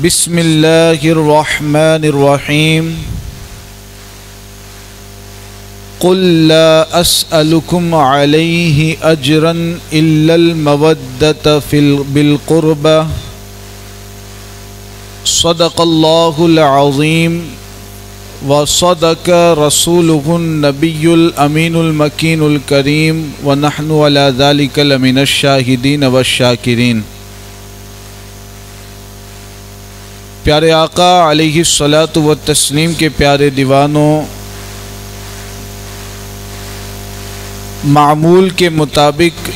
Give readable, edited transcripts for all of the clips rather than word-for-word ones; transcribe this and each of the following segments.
بسم اللہ الرحمن الرحیم قل لا اسألكم علیہ اجرا الا المودۃ بالقربى صدق اللہ العظیم وصدق رسولہ النبی الامین المکین الکریم ونحن علی ذلک لمن الشاہدین والشاکرین۔ پیارے آقا علیہ الصلاۃ والتسلیم کے پیارے دیوانوں، معمول کے مطابق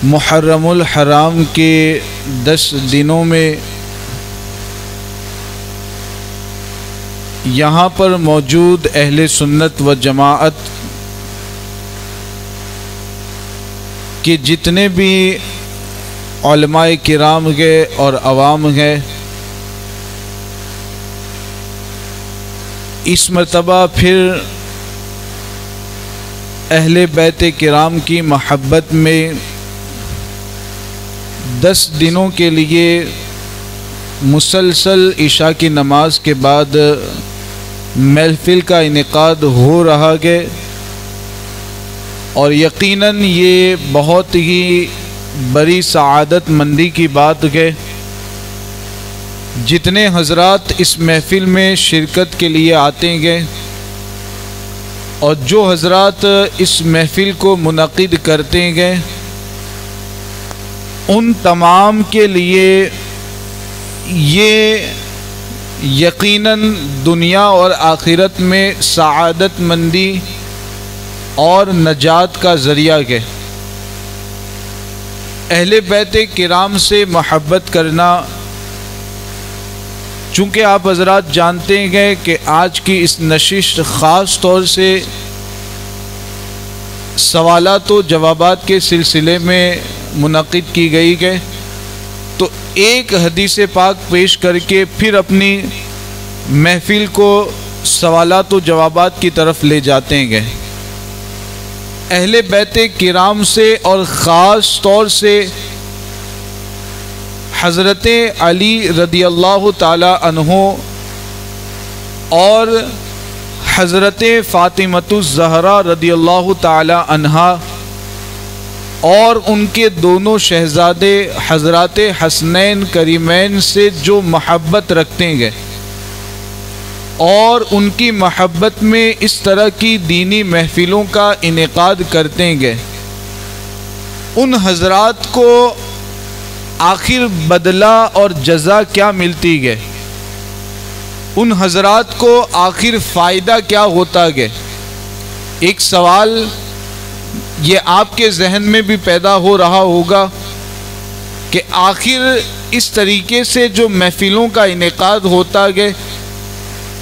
محرم الحرام کے 10 دنوں میں یہاں پر موجود اہل سنت و جماعت کے جتنے بھی علماء کرام ہیں اور عوام ہیں، اس مرتبہ پھر اہل بیت کرام کی محبت میں 10 دنوں کے لیے مسلسل عشاء کی نماز کے بعد محفل کا انعقاد ہو رہا ہے، اور یقیناً یہ بہت ہی بڑی سعادت مندی کی بات ہے۔ جتنے حضرات اس محفل میں شرکت کے لیے آتے ہیں اور جو حضرات اس محفل کو منعقد کرتے ہیں، ان تمام کے لیے یہ یقیناً دنیا اور آخرت میں سعادت مندی اور نجات کا ذریعہ ہے۔ اہل بیت کرام سے محبت کرنا، چونکہ آپ حضرات جانتے ہیں کہ آج کی اس نشست خاص طور سے سوالات و جوابات کے سلسلے میں منعقد کی گئی ہے، تو ایک حدیث پاک پیش کر کے پھر اپنی محفل کو سوالات و جوابات کی طرف لے جاتے ہیں۔ اہل بیت کرام سے اور خاص طور سے حضرت علی رضی اللہ تعالی عنہ اور حضرت فاطمۃ الزہرا رضی اللہ تعالی عنہا اور ان کے دونوں شہزادے حضرات حسنین کریمین سے جو محبت رکھتے ہیں اور ان کی محبت میں اس طرح کی دینی محفلوں کا انعقاد کرتے ہیں، ان حضرات کو آخر بدلہ اور جزا کیا ملتی ہے؟ ان حضرات کو آخر فائدہ کیا ہوتا ہے؟ ایک سوال یہ آپ کے ذہن میں بھی پیدا ہو رہا ہوگا کہ آخر اس طریقے سے جو محفلوں کا انعقاد ہوتا ہے،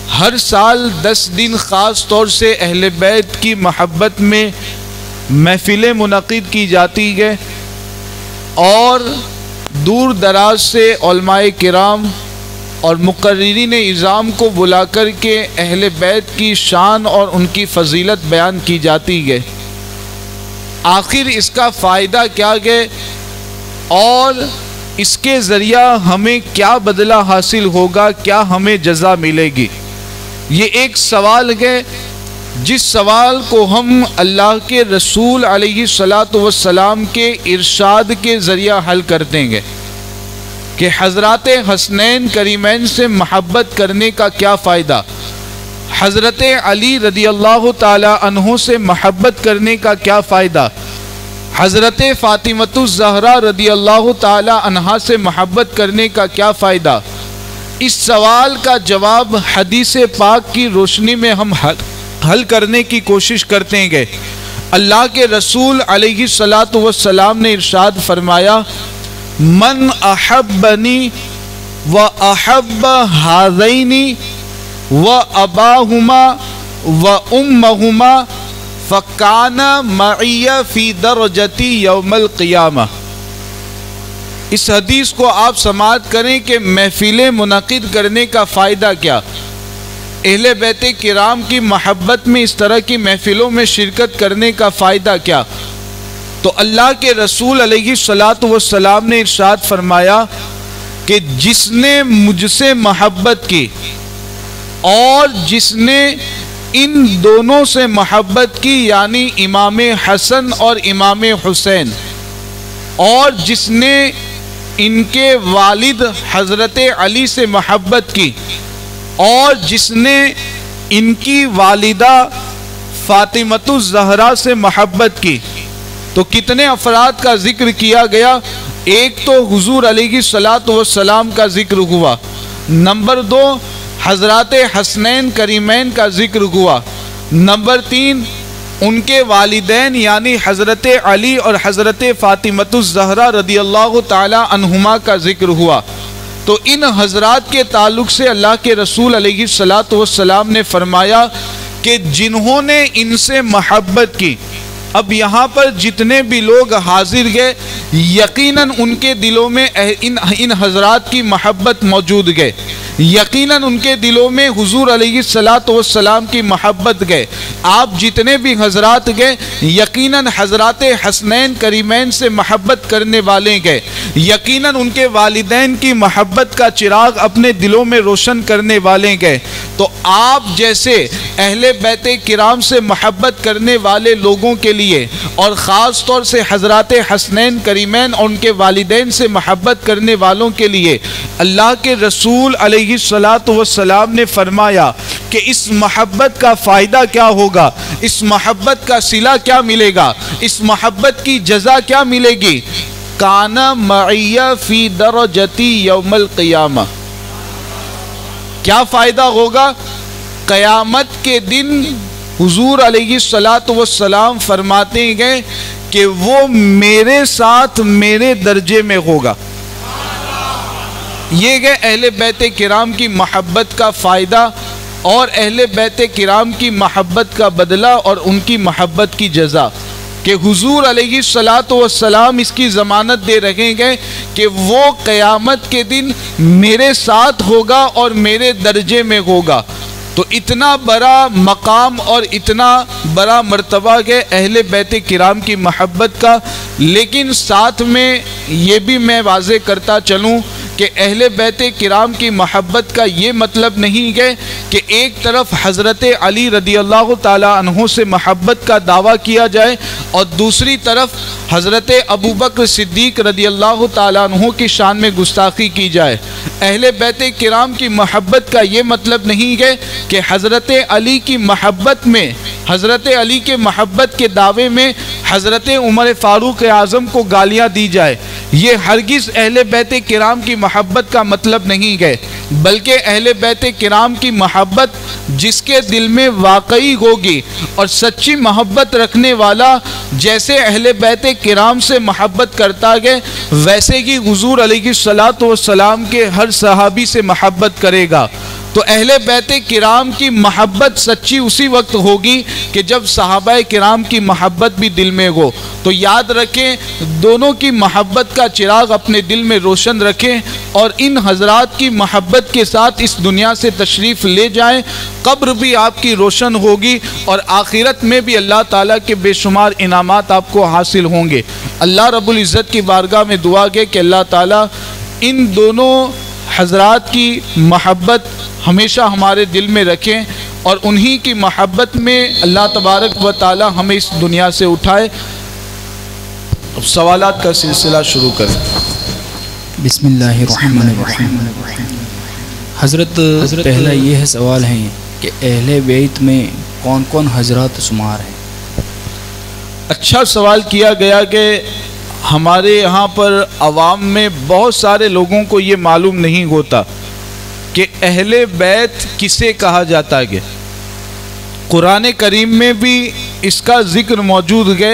ہر سال 10 دن خاص طور سے اہل بیت کی محبت میں محفلیں منعقد کی جاتی ہے، اور دور دراز سے علماء کرام اور مقررین اعظام کو بلا کر کے اہل بیت کی شان اور ان کی فضیلت بیان کی جاتی ہے۔ آخر اس کا فائدہ کیا ہے اور اس کے ذریعہ ہمیں کیا بدلہ حاصل ہوگا، کیا ہمیں جزا ملے گی؟ یہ ایک سوال ہے جس سوال کو ہم اللہ کے رسول علیہ الصلاۃ والسلام کے ارشاد کے ذریعہ حل کرتے ہیں کہ حضرات حسنین کریمین سے محبت کرنے کا کیا فائدہ، حضرت علی رضی اللہ تعالی عنہ سے محبت کرنے کا کیا فائدہ، حضرت فاطمۃ الزہرا رضی اللہ تعالی عنہا سے محبت کرنے کا کیا فائدہ۔ اس سوال کا جواب حدیث پاک کی روشنی میں ہم حل کرنے کی کوشش کرتے ہیں۔ اللہ کے رسول علیہ الصلاۃ والسلام نے ارشاد فرمایا، من احبنی و احب ہذین و اباہما و امہما فکان معی فی درجتی یوم القیامہ۔ اس حدیث کو آپ سماعت کریں کہ محفلیں منعقد کرنے کا فائدہ کیا، اہل بیت کرام کی محبت میں اس طرح کی محفلوں میں شرکت کرنے کا فائدہ کیا۔ تو اللہ کے رسول علیہ الصلاۃ والسلام نے ارشاد فرمایا کہ جس نے مجھ سے محبت کی اور جس نے ان دونوں سے محبت کی، یعنی امام حسن اور امام حسین، اور جس نے ان کے والد حضرت علی سے محبت کی اور جس نے ان کی والدہ فاطمۃ الزہرا سے محبت کی، تو کتنے افراد کا ذکر کیا گیا؟ ایک تو حضور علیہ الصلاۃ والسلام کا ذکر ہوا، نمبر 2 حضرات حسنین کریمین کا ذکر ہوا، نمبر 3 ان کے والدین یعنی حضرت علی اور حضرت فاطمۃ الزہرا رضی اللہ تعالی عنہما کا ذکر ہوا۔ تو ان حضرات کے تعلق سے اللہ کے رسول علیہ الصلاۃ والسلام نے فرمایا کہ جنہوں نے ان سے محبت کی، اب یہاں پر جتنے بھی لوگ حاضر گئے یقیناً ان کے دلوں میں ان حضرات کی محبت موجود گئے، یقیناً ان کے دلوں میں حضور علیہ الصلاۃ والسلام کی محبت گئے۔ آپ جتنے بھی حضرات گئے یقیناً حضرات حسنین کریمین سے محبت کرنے والے گئے، یقیناً ان کے والدین کی محبت کا چراغ اپنے دلوں میں روشن کرنے والے گئے۔ تو آپ جیسے اہل بیت کرام سے محبت کرنے والے لوگوں کے لیے اور خاص طور سے حضرات حسنین کریمین اور ان کے والدین سے محبت کرنے والوں کے لیے اللہ کے رسول علیہ الصلاۃ والسلام نے فرمایا کہ اس محبت کا فائدہ کیا ہوگا، اس محبت کا صلہ کیا ملے گا، اس محبت کی جزا کیا ملے گی؟ کان معی فی درجتی یوم القیامہ۔ کیا فائدہ ہوگا؟ قیامت کے دن حضور علیہ الصلاۃ والسلام فرماتے گئے کہ وہ میرے ساتھ میرے درجے میں ہوگا۔ یہ گئے اہل بیت کرام کی محبت کا فائدہ اور اہل بیت کرام کی محبت کا بدلہ اور ان کی محبت کی جزا، کہ حضور علیہ الصلاۃ والسلام اس کی ضمانت دے رہے ہیں کہ وہ قیامت کے دن میرے ساتھ ہوگا اور میرے درجے میں ہوگا۔ تو اتنا بڑا مقام اور اتنا بڑا مرتبہ ہے اہل بیت کرام کی محبت کا۔ لیکن ساتھ میں یہ بھی میں واضح کرتا چلوں کہ اہل بیت کرام کی محبت کا یہ مطلب نہیں ہے کہ ایک طرف حضرت علی رضی اللہ تعالی عنہ سے محبت کا دعویٰ کیا جائے اور دوسری طرف حضرت ابو بکر صدیق رضی اللہ تعالی عنہ کی شان میں گستاخی کی جائے۔ اہل بیت کرام کی محبت کا یہ مطلب نہیں ہے کہ حضرت علی کی محبت میں، حضرت علی کے محبت کے دعوے میں حضرت عمر فاروق اعظم کو گالیاں دی جائے۔ یہ ہرگز اہل بیت کرام کی محبت کا مطلب نہیں ہے، بلکہ اہل بیت کرام کی محبت جس کے دل میں واقعی ہوگی اور سچی محبت رکھنے والا جیسے اہل بیت کرام سے محبت کرتا ہے ویسے ہی حضور علیہ الصلاۃ والسلام کے ہر صحابی سے محبت کرے گا۔ تو اہل بیت کرام کی محبت سچی اسی وقت ہوگی کہ جب صحابہ کرام کی محبت بھی دل میں ہو۔ تو یاد رکھیں، دونوں کی محبت کا چراغ اپنے دل میں روشن رکھیں اور ان حضرات کی محبت کے ساتھ اس دنیا سے تشریف لے جائیں۔ قبر بھی آپ کی روشن ہوگی اور آخرت میں بھی اللہ تعالیٰ کے بے شمار انعامات آپ کو حاصل ہوں گے۔ اللہ رب العزت کی بارگاہ میں دعا ہے کہ اللہ تعالیٰ ان دونوں حضرات کی محبت ہمیشہ ہمارے دل میں رکھیں اور انہی کی محبت میں اللہ تبارک و تعالی ہمیں اس دنیا سے اٹھائے۔ اب سوالات کا سلسلہ شروع کریں۔ بسم اللہ الرحمن الرحیم۔ حضرت پہلا یہ سوال ہے کہ اہل بیت میں کون کون حضرات شمار ہیں؟ اچھا سوال کیا گیا کہ ہمارے یہاں پر عوام میں بہت سارے لوگوں کو یہ معلوم نہیں ہوتا کہ اہل بیت کسے کہا جاتا ہے۔ قرآن کریم میں بھی اس کا ذکر موجود ہے،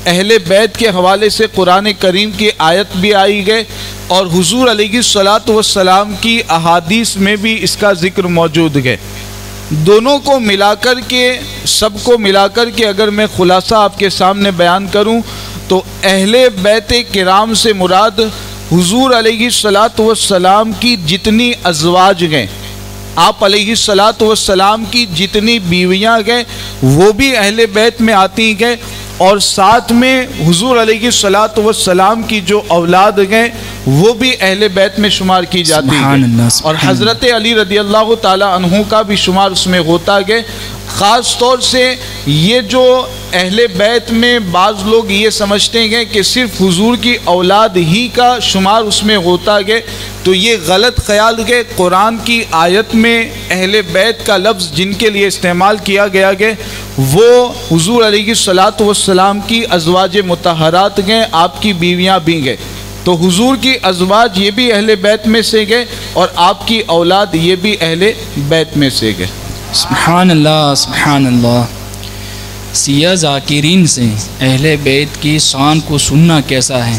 اہل بیت کے حوالے سے قرآن کریم کی آیت بھی آئی ہے اور حضور علیہ الصلاۃ والسلام کی احادیث میں بھی اس کا ذکر موجود ہے۔ دونوں کو ملا کر کے، سب کو ملا کر کے اگر میں خلاصہ آپ کے سامنے بیان کروں تو اہل بیت کرام سے مراد حضور علیہ الصلاۃ والسلام کی جتنی ازواج ہیں، آپ علیہ الصلاۃ والسلام کی جتنی بیویاں ہیں وہ بھی اہل بیت میں آتی ہیں، اور ساتھ میں حضور علیہ الصلوۃ والسلام کی جو اولاد ہیں وہ بھی اہل بیت میں شمار کی جاتی ہے، اور حضرت علی رضی اللہ تعالی عنہ کا بھی شمار اس میں ہوتا ہے۔ خاص طور سے یہ جو اہل بیت میں بعض لوگ یہ سمجھتے ہیں کہ صرف حضور کی اولاد ہی کا شمار اس میں ہوتا ہے، تو یہ غلط خیال ہے۔ قرآن کی آیت میں اہل بیت کا لفظ جن کے لیے استعمال کیا گیا ہے وہ حضور علیہ الصلوۃ والسلام کی ازواج مطہرات ہیں، آپ کی بیویاں بھی ہیں، تو حضور کی ازواج یہ بھی اہل بیت میں سے گئے اور آپ کی اولاد یہ بھی اہل بیت میں سے گئے۔ سبحان اللہ سبحان اللہ۔ سیاہ ذاکرین سے اہل بیت کی شان کو سننا کیسا ہے؟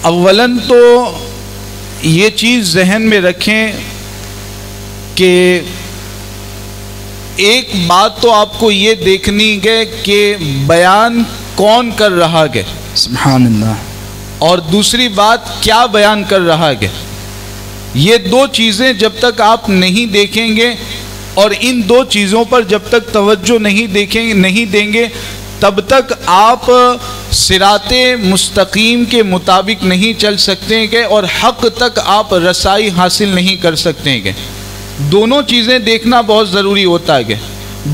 اولاً تو یہ چیز ذہن میں رکھیں کہ ایک بات تو آپ کو یہ دیکھنی ہے کہ بیان کون کر رہا ہے، سبحان اللہ، اور دوسری بات کیا بیان کر رہا ہے۔ یہ دو چیزیں جب تک آپ نہیں دیکھیں گے اور ان دو چیزوں پر جب تک توجہ نہیں دیں گے تب تک آپ صراط مستقیم کے مطابق نہیں چل سکتے ہیں اور حق تک آپ رسائی حاصل نہیں کر سکتے ہیں۔ دونوں چیزیں دیکھنا بہت ضروری ہوتا ہے،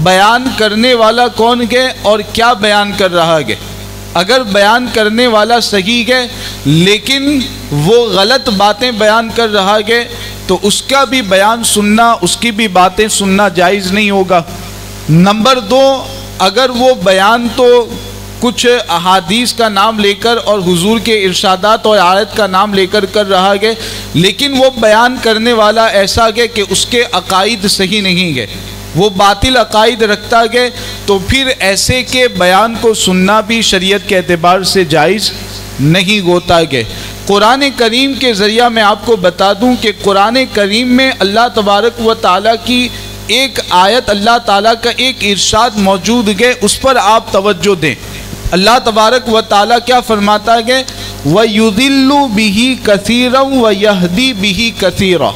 بیان کرنے والا کون ہے اور کیا بیان کر رہا ہے۔ اگر بیان کرنے والا صحیح ہے لیکن وہ غلط باتیں بیان کر رہا ہے تو اس کا بھی بیان سننا، اس کی بھی باتیں سننا جائز نہیں ہوگا۔ نمبر دو، اگر وہ بیان تو کچھ احادیث کا نام لے کر اور حضور کے ارشادات اور آیت کا نام لے کر کر رہا ہے لیکن وہ بیان کرنے والا ایسا ہے کہ اس کے عقائد صحیح نہیں ہے، وہ باطل عقائد رکھتا ہے، تو پھر ایسے کے بیان کو سننا بھی شریعت کے اعتبار سے جائز نہیں ہوتا ہے۔ قرآن کریم کے ذریعہ میں آپ کو بتا دوں کہ قرآن کریم میں اللہ تبارک و تعالیٰ کی ایک آیت، اللہ تعالیٰ کا ایک ارشاد موجود ہے، اس پر آپ توجہ دیں۔ اللہ تبارک و تعالیٰ کیا فرماتا ہے؟ وَيُضِلُّ بِهِ كَثِيرًا وَيَهْدِي بِهِ كَثِيرًا۔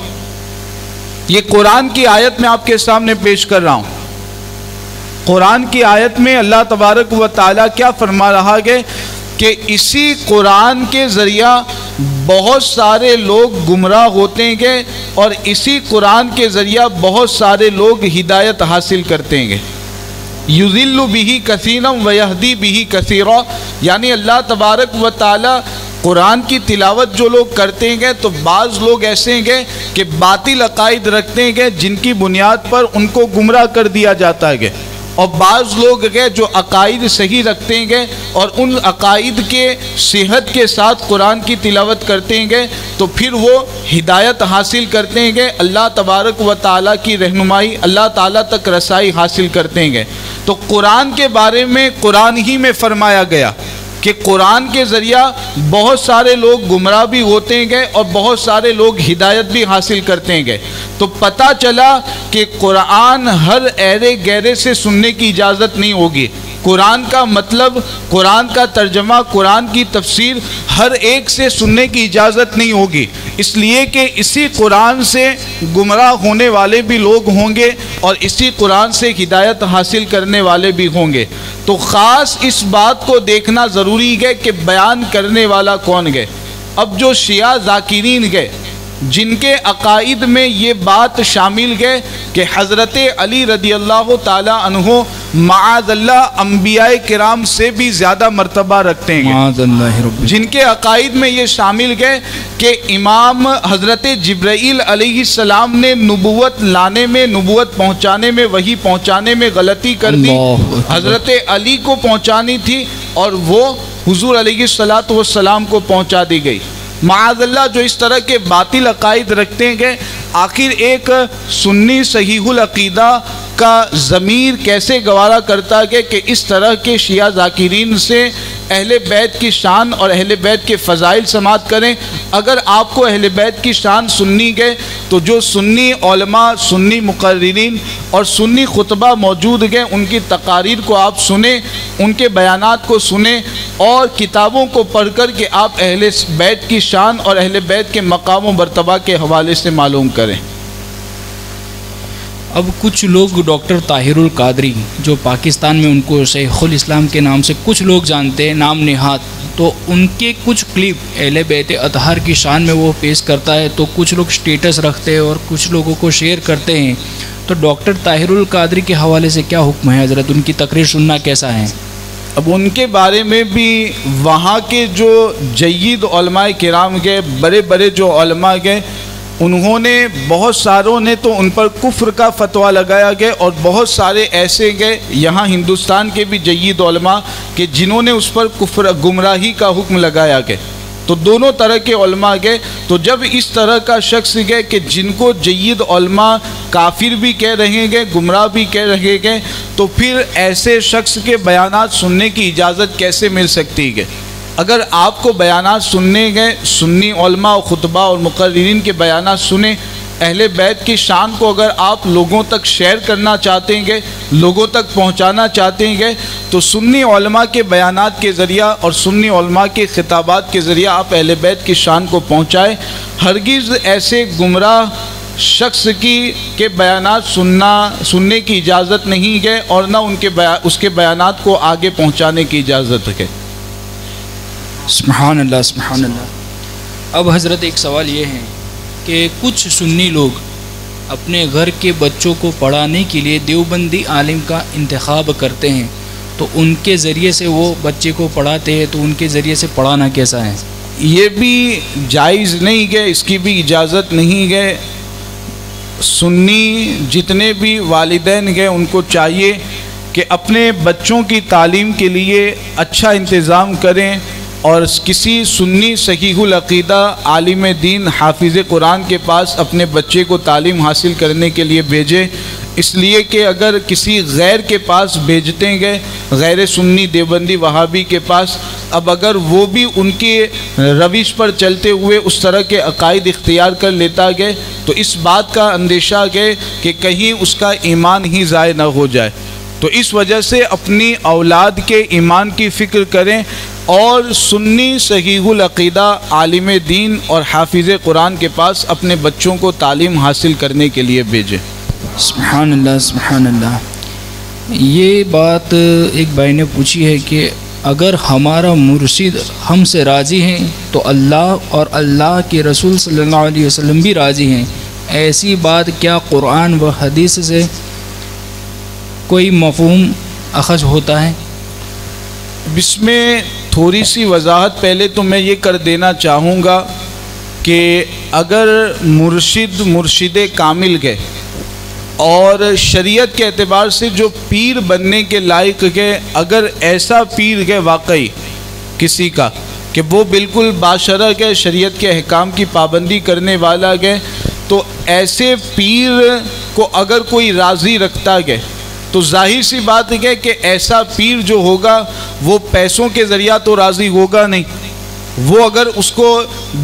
یہ قرآن کی آیت میں آپ کے سامنے پیش کر رہا ہوں۔ قرآن کی آیت میں اللہ تبارک و تعالیٰ کیا فرما رہا ہے کہ اسی قرآن کے ذریعہ بہت سارے لوگ گمراہ ہوتے ہیں اور اسی قرآن کے ذریعہ بہت سارے لوگ ہدایت حاصل کرتے ہیں۔ یُضِلُّ بِهِ كَثِيرًا وَيَهْدِي بِهِ كَثِيرًا، یعنی اللہ تبارک و تعالیٰ قرآن کی تلاوت جو لوگ کرتے ہیں تو بعض لوگ ایسے ہیں کہ باطل عقائد رکھتے ہیں جن کی بنیاد پر ان کو گمراہ کر دیا جاتا ہے، اور بعض لوگ ہیں جو عقائد صحیح رکھتے ہیں اور ان عقائد کے صحت کے ساتھ قرآن کی تلاوت کرتے ہیں تو پھر وہ ہدایت حاصل کرتے ہیں، اللہ تبارک و تعالیٰ کی رہنمائی، اللہ تعالیٰ تک رسائی حاصل کرتے ہیں۔ تو قرآن کے بارے میں قرآن ہی میں فرمایا گیا کہ قرآن کے ذریعہ بہت سارے لوگ گمراہ بھی ہوتے ہیں اور بہت سارے لوگ ہدایت بھی حاصل کرتے ہیں۔ تو پتہ چلا کہ قرآن ہر ایرے گہرے سے سننے کی اجازت نہیں ہوگی۔ قرآن کا مطلب، قرآن کا ترجمہ، قرآن کی تفسیر ہر ایک سے سننے کی اجازت نہیں ہوگی، اس لیے کہ اسی قرآن سے گمراہ ہونے والے بھی لوگ ہوں گے اور اسی قرآن سے ہدایت حاصل کرنے والے بھی ہوں گے۔ تو خاص اس بات کو دیکھنا ضروری ہے کہ بیان کرنے والا کون ہے۔ اب جو شیعہ ذاکرین ہے جن کے عقائد میں یہ بات شامل ہے کہ حضرت علی رضی اللہ تعالی عنہ معاذ اللہ انبیاء کرام سے بھی زیادہ مرتبہ رکھتے ہیں، جن کے عقائد میں یہ شامل ہے کہ امام حضرت جبرائیل علیہ السلام نے نبوت لانے میں، نبوت پہنچانے میں، وحی پہنچانے میں غلطی کر دی، حضرت علی کو پہنچانی تھی اور وہ حضور علیہ الصلوۃ والسلام کو پہنچا دی گئی۔ معاذ اللہ جو اس طرح کے باطل عقائد رکھتے ہیں، آخر ایک سنی صحیح العقیدہ کا ضمیر کیسے گوارا کرتا ہے کہ اس طرح کے شیعہ ذاکرین سے اہل بیت کی شان اور اہل بیت کے فضائل سماعت کریں؟ اگر آپ کو اہل بیت کی شان سننی ہے تو جو سنی علماء، سنی مقررین اور سنی خطبہ موجود ہیں ان کی تقاریر کو آپ سنیں، ان کے بیانات کو سنیں اور کتابوں کو پڑھ کر کے آپ اہل بیت کی شان اور اہل بیت کے مقام و مرتبہ کے حوالے سے معلوم کریں۔ اب کچھ لوگ ڈاکٹر طاہر القادری جو پاکستان میں ان کو شیخ الاسلام کے نام سے کچھ لوگ جانتے ہیں نام نہاد، تو ان کے کچھ کلپ اہل بیت اطہار کی شان میں وہ پیش کرتا ہے، تو کچھ لوگ سٹیٹس رکھتے ہیں اور کچھ لوگوں کو شیئر کرتے ہیں. تو ڈاکٹر طاہر القادری کے حوالے سے کیا حکم ہے حضرت؟ ان کی تقریر سننا کیسا ہے؟ اب ان کے بارے میں بھی وہاں کے جو جید علماء کرام گئے، بڑے بڑے جو علماء گئے، انہوں نے بہت ساروں نے تو ان پر کفر کا فتویٰ لگایا گیا، اور بہت سارے ایسے گئے یہاں ہندوستان کے بھی جید علماء کہ جنہوں نے اس پر کفر گمراہی کا حکم لگایا گیا. تو دونوں طرح کے علماء گئے. تو جب اس طرح کا شخص گئے کہ جن کو جید علماء کافر بھی کہہ رہے گئے، گمراہ بھی کہہ رہے گئے، تو پھر ایسے شخص کے بیانات سننے کی اجازت کیسے مل سکتی ہے؟ اگر آپ کو بیانات سننے گئے، سنی علماء و خطبہ اور مقررین کے بیانات سنیں، اہل بیت کی شان کو اگر آپ لوگوں تک شیئر کرنا چاہتے ہیں، لوگوں تک پہنچانا چاہتے ہیں، تو سنی علماء کے بیانات کے ذریعہ اور سنی علماء کے خطابات کے ذریعہ آپ اہل بیت کی شان کو پہنچائیں. ہرگز ایسے گمراہ شخص کے بیانات سننے کی اجازت نہیں ہے، اور نہ اس کے بیانات کو آگے پہنچانے کی اجازت ہے. سبحان اللہ سبحان اللہ. اب حضرت ایک سوال یہ ہے کہ کچھ سنی لوگ اپنے گھر کے بچوں کو پڑھانے کے لیے دیوبندی عالم کا انتخاب کرتے ہیں، تو ان کے ذریعے سے وہ بچے کو پڑھاتے ہیں، تو ان کے ذریعے سے پڑھانا کیسا ہے؟ یہ بھی جائز نہیں ہے، اس کی بھی اجازت نہیں ہے. سنی جتنے بھی والدین گئے ان کو چاہیے کہ اپنے بچوں کی تعلیم کے لیے اچھا انتظام کریں، اور کسی سنی صحیح العقیدہ عالم دین حافظ قرآن کے پاس اپنے بچے کو تعلیم حاصل کرنے کے لیے بھیجیں. اس لیے کہ اگر کسی غیر کے پاس بھیجتے گئے، غیر سنی دیوبندی وہابی کے پاس، اب اگر وہ بھی ان کی روش پر چلتے ہوئے اس طرح کے عقائد اختیار کر لیتا گئے، تو اس بات کا اندیشہ ہے کہ کہیں اس کا ایمان ہی ضائع نہ ہو جائے. تو اس وجہ سے اپنی اولاد کے ایمان کی فکر کریں، اور سنی صحیح العقیدہ عالم دین اور حافظ قرآن کے پاس اپنے بچوں کو تعلیم حاصل کرنے کے لیے بھیجیں. سبحان اللہ سبحان اللہ. یہ بات ایک بھائی نے پوچھی ہے کہ اگر ہمارا مرشد ہم سے راضی ہیں تو اللہ اور اللہ کے رسول صلی اللہ علیہ وسلم بھی راضی ہیں، ایسی بات کیا قرآن و حدیث سے کوئی مفہوم اخذ ہوتا ہے؟ اس میں تھوڑی سی وضاحت پہلے تو میں یہ کر دینا چاہوں گا کہ اگر مرشد کامل گئے اور شریعت کے اعتبار سے جو پیر بننے کے لائق گئے، اگر ایسا پیر گئے واقعی کسی کا کہ وہ بالکل باشرع گئے، شریعت کے احکام کی پابندی کرنے والا گئے، تو ایسے پیر کو اگر کوئی راضی رکھتا گئے تو ظاہر سی بات ہے کہ ایسا پیر جو ہوگا وہ پیسوں کے ذریعہ تو راضی ہوگا نہیں. وہ اگر اس کو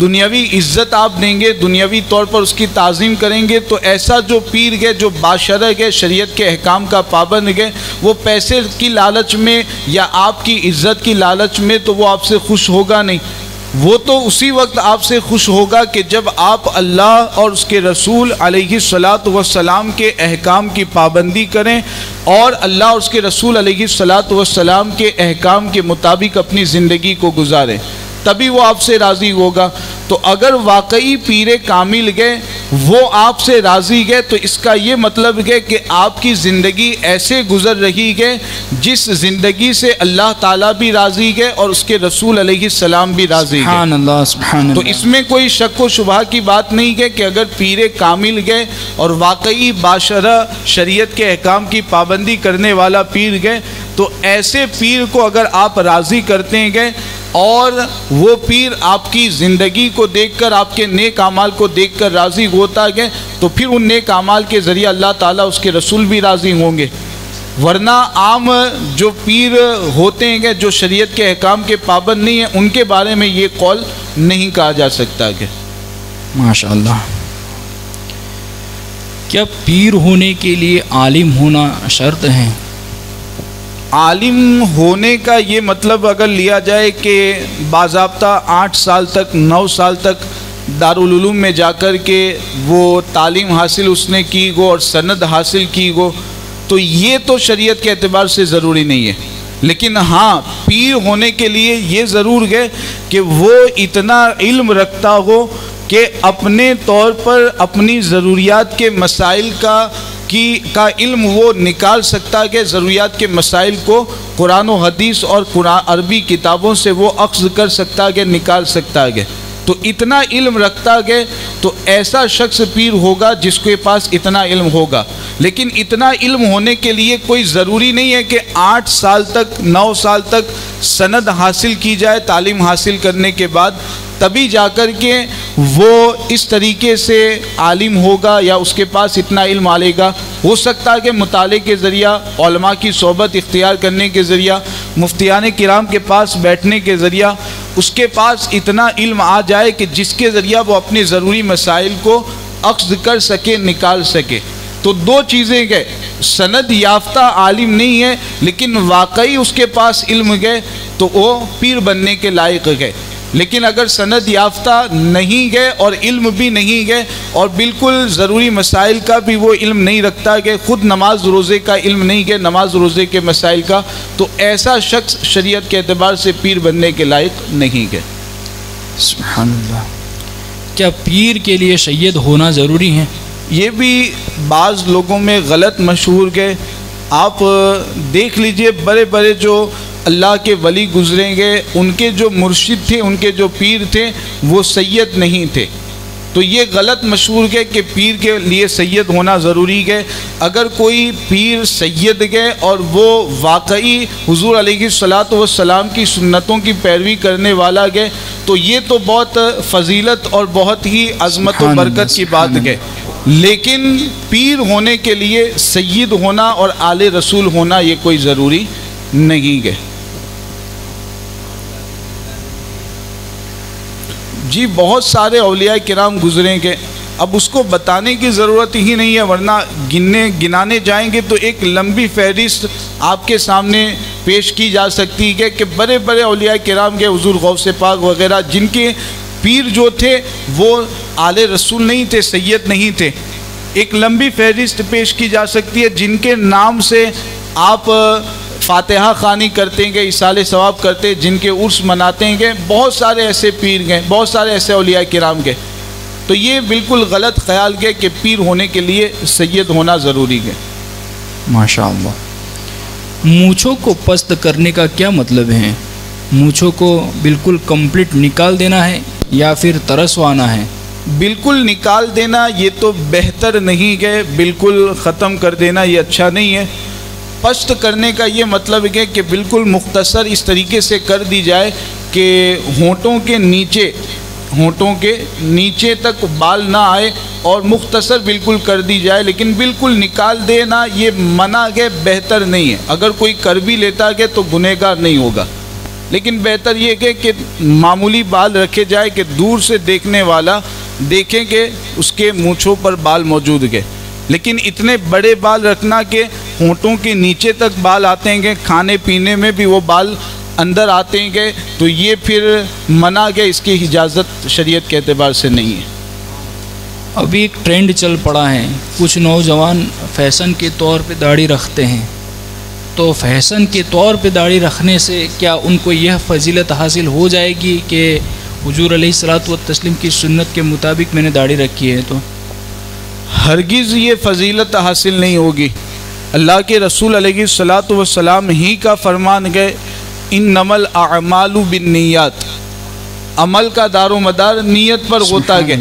دنیاوی عزت آپ دیں گے، دنیاوی طور پر اس کی تعظیم کریں گے، تو ایسا جو پیر گئے جو باشرع گئے، شریعت کے احکام کا پابند گئے، وہ پیسے کی لالچ میں یا آپ کی عزت کی لالچ میں تو وہ آپ سے خوش ہوگا نہیں. وہ تو اسی وقت آپ سے خوش ہوگا کہ جب آپ اللہ اور اس کے رسول علیہ الصلاۃ والسلام کے احکام کی پابندی کریں اور اللہ اور اس کے رسول علیہ الصلاۃ والسلام کے احکام کے مطابق اپنی زندگی کو گزاریں، تبھی وہ آپ سے راضی ہوگا. تو اگر واقعی پیر کامل گئے وہ آپ سے راضی گئے تو اس کا یہ مطلب ہے کہ آپ کی زندگی ایسے گزر رہی ہے جس زندگی سے اللہ تعالیٰ بھی راضی گئے اور اس کے رسول علیہ السلام بھی راضی گئے. سبحان اللہ سبحان اللہ. تو اس میں کوئی شک و شبہ کی بات نہیں ہے کہ اگر پیر کامل گئے اور واقعی باشرع شریعت کے احکام کی پابندی کرنے والا پیر گئے تو ایسے پیر کو اگر آپ راضی کرتے گئے اور وہ پیر آپ کی زندگی کو دیکھ کر، آپ کے نیک اعمال کو دیکھ کر راضی ہوتا گئے تو پھر ان نیک اعمال کے ذریعے اللہ تعالیٰ اس کے رسول بھی راضی ہوں گے. ورنہ عام جو پیر ہوتے ہیں جو شریعت کے احکام کے پابند نہیں ہیں ان کے بارے میں یہ قول نہیں کہا جا سکتا کہ ماشاء اللہ. کیا پیر ہونے کے لیے عالم ہونا شرط ہے؟ عالم ہونے کا یہ مطلب اگر لیا جائے کہ باضابطہ 8 سال تک 9 سال تک دارالعلوم میں جا کر کے وہ تعلیم حاصل اس نے کی گو اور سند حاصل کی گو، تو یہ تو شریعت کے اعتبار سے ضروری نہیں ہے. لیکن ہاں پیر ہونے کے لیے یہ ضرور ہے کہ وہ اتنا علم رکھتا ہو کہ اپنے طور پر اپنی ضروریات کے مسائل کا علم وہ نکال سکتا ہے، ضروریات کے مسائل کو قرآن و حدیث اور عربی کتابوں سے وہ اخذ کر سکتا ہے، نکال سکتا ہے. تو اتنا علم رکھتا ہے تو ایسا شخص پیر ہوگا جس کے پاس اتنا علم ہوگا. لیکن اتنا علم ہونے کے لیے کوئی ضروری نہیں ہے کہ 8 سال تک 9 سال تک سند حاصل کی جائے. تعلیم حاصل کرنے کے بعد تبھی جا کر کے وہ اس طریقے سے عالم ہوگا یا اس کے پاس اتنا علم آئے گا. ہو سکتا ہے کہ مطالعے کے ذریعہ، علماء کی صحبت اختیار کرنے کے ذریعہ، مفتیان کرام کے پاس بیٹھنے کے ذریعہ اس کے پاس اتنا علم آ جائے کہ جس کے ذریعہ وہ اپنے ضروری مسائل کو اخذ کر سکے، نکال سکے. تو 2 چیزیں گئے، سند یافتہ عالم نہیں ہے لیکن واقعی اس کے پاس علم گئے تو وہ پیر بننے کے لائق گئے. لیکن اگر سند یافتہ نہیں گئے اور علم بھی نہیں گئے اور بالکل ضروری مسائل کا بھی وہ علم نہیں رکھتا کہ خود نماز روزے کا علم نہیں گئے، نماز روزے کے مسائل کا، تو ایسا شخص شریعت کے اعتبار سے پیر بننے کے لائق نہیں گئے. سبحان اللہ. کیا پیر کے لیے سید ہونا ضروری ہے؟ یہ بھی بعض لوگوں میں غلط مشہور گئے. آپ دیکھ لیجئے بڑے بڑے جو اللہ کے ولی گزریں گے، ان کے جو مرشد تھے، ان کے جو پیر تھے، وہ سید نہیں تھے. تو یہ غلط مشہور ہے کہ پیر کے لیے سید ہونا ضروری ہے. اگر کوئی پیر سید گئے اور وہ واقعی حضور علیہ الصلاۃ والسلام کی سنتوں کی پیروی کرنے والا گئے تو یہ تو بہت فضیلت اور بہت ہی عظمت و برکت کی بات ہے. لیکن پیر ہونے کے لیے سید ہونا اور آل رسول ہونا یہ کوئی ضروری نہیں ہے. جی بہت سارے اولیاء کرام گزریں گے، اب اس کو بتانے کی ضرورت ہی نہیں ہے، ورنہ گنانے جائیں گے تو ایک لمبی فہرست آپ کے سامنے پیش کی جا سکتی ہے کہ بڑے بڑے اولیاء کرام کے، حضور غوث پاک وغیرہ، جن کے پیر جو تھے وہ آل رسول نہیں تھے، سید نہیں تھے. ایک لمبی فہرست پیش کی جا سکتی ہے جن کے نام سے آپ فاتحہ خوانی کرتے ہیں، ایصال ثواب کرتے ہیں، جن کے عرس مناتے ہیں. بہت سارے ایسے پیر گئے، بہت سارے ایسے اولیاء کرام گئے. تو یہ بالکل غلط خیال ہے کہ پیر ہونے کے لیے سید ہونا ضروری ہے. ماشاء اللہ. مونچھوں کو پست کرنے کا کیا مطلب ہے؟ مونچھوں کو بالکل کمپلیٹ نکال دینا ہے یا پھر ترسوانا ہے؟ بالکل نکال دینا یہ تو بہتر نہیں ہے، بالکل ختم کر دینا یہ اچھا نہیں ہے. پشت کرنے کا یہ مطلب ہے کہ بالکل مختصر اس طریقے سے کر دی جائے کہ ہونٹوں کے نیچے تک بال نہ آئے اور مختصر بالکل کر دی جائے. لیکن بالکل نکال دینا یہ منع ہے، بہتر نہیں ہے. اگر کوئی کر بھی لیتا ہے تو گنہگار نہیں ہوگا. لیکن بہتر یہ ہے کہ معمولی بال رکھے جائے کہ دور سے دیکھنے والا دیکھیں کہ اس کے مونچھوں پر بال موجود ہے. لیکن اتنے بڑے بال رکھنا کہ ہونٹوں کے نیچے تک بال آتے ہیں، کھانے پینے میں بھی وہ بال اندر آتے ہیں، تو یہ پھر منع ہے، اس کی اجازت شریعت کے اعتبار سے نہیں ہے. ابھی ایک ٹرینڈ چل پڑا ہے، کچھ نوجوان فیشن کے طور پہ داڑھی رکھتے ہیں. تو فیشن کے طور پہ داڑھی رکھنے سے کیا ان کو یہ فضیلت حاصل ہو جائے گی کہ حضور علیہ الصلوۃ والتسلیم کی سنت کے مطابق میں نے داڑھی رکھی ہے؟ تو ہرگز یہ فضیلت حاصل نہیں ہوگی. اللہ کے رسول علیہ الصلوۃ والسلام ہی کا فرمان ہے، انما الاعمال بالنیات. عمل کا دار و مدار نیت پر ہوتا ہے.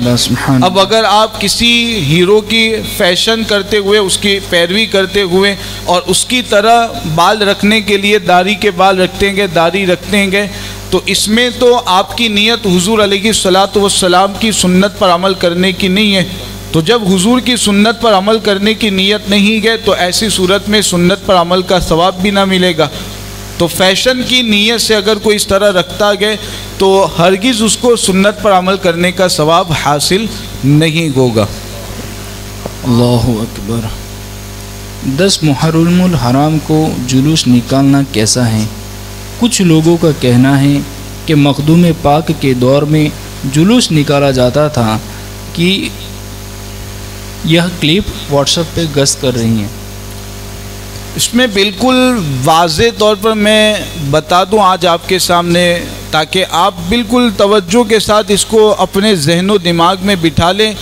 اب اگر آپ کسی ہیرو کی فیشن کرتے ہوئے، اس کی پیروی کرتے ہوئے اور اس کی طرح بال رکھنے کے لیے داڑھی کے بال رکھتے ہیں، داڑھی رکھتے ہیں، تو اس میں تو آپ کی نیت حضور علیہ الصلوۃ والسلام کی سنت پر عمل کرنے کی نہیں ہے. تو جب حضور کی سنت پر عمل کرنے کی نیت نہیں ہے تو ایسی صورت میں سنت پر عمل کا ثواب بھی نہ ملے گا. تو فیشن کی نیت سے اگر کوئی اس طرح رکھتا گئے تو ہرگز اس کو سنت پر عمل کرنے کا ثواب حاصل نہیں ہوگا. اللہ اکبر. 10 محرم الحرام کو جلوس نکالنا کیسا ہے؟ کچھ لوگوں کا کہنا ہے کہ مخدوم پاک کے دور میں جلوس نکالا جاتا تھا کہ یہ کلپ واٹس ایپ پہ گشت کر رہی ہیں؟ اس میں بالکل واضح طور پر میں بتا دوں آج آپ کے سامنے، تاکہ آپ بالکل توجہ کے ساتھ اس کو اپنے ذہن و دماغ میں بٹھا لیں،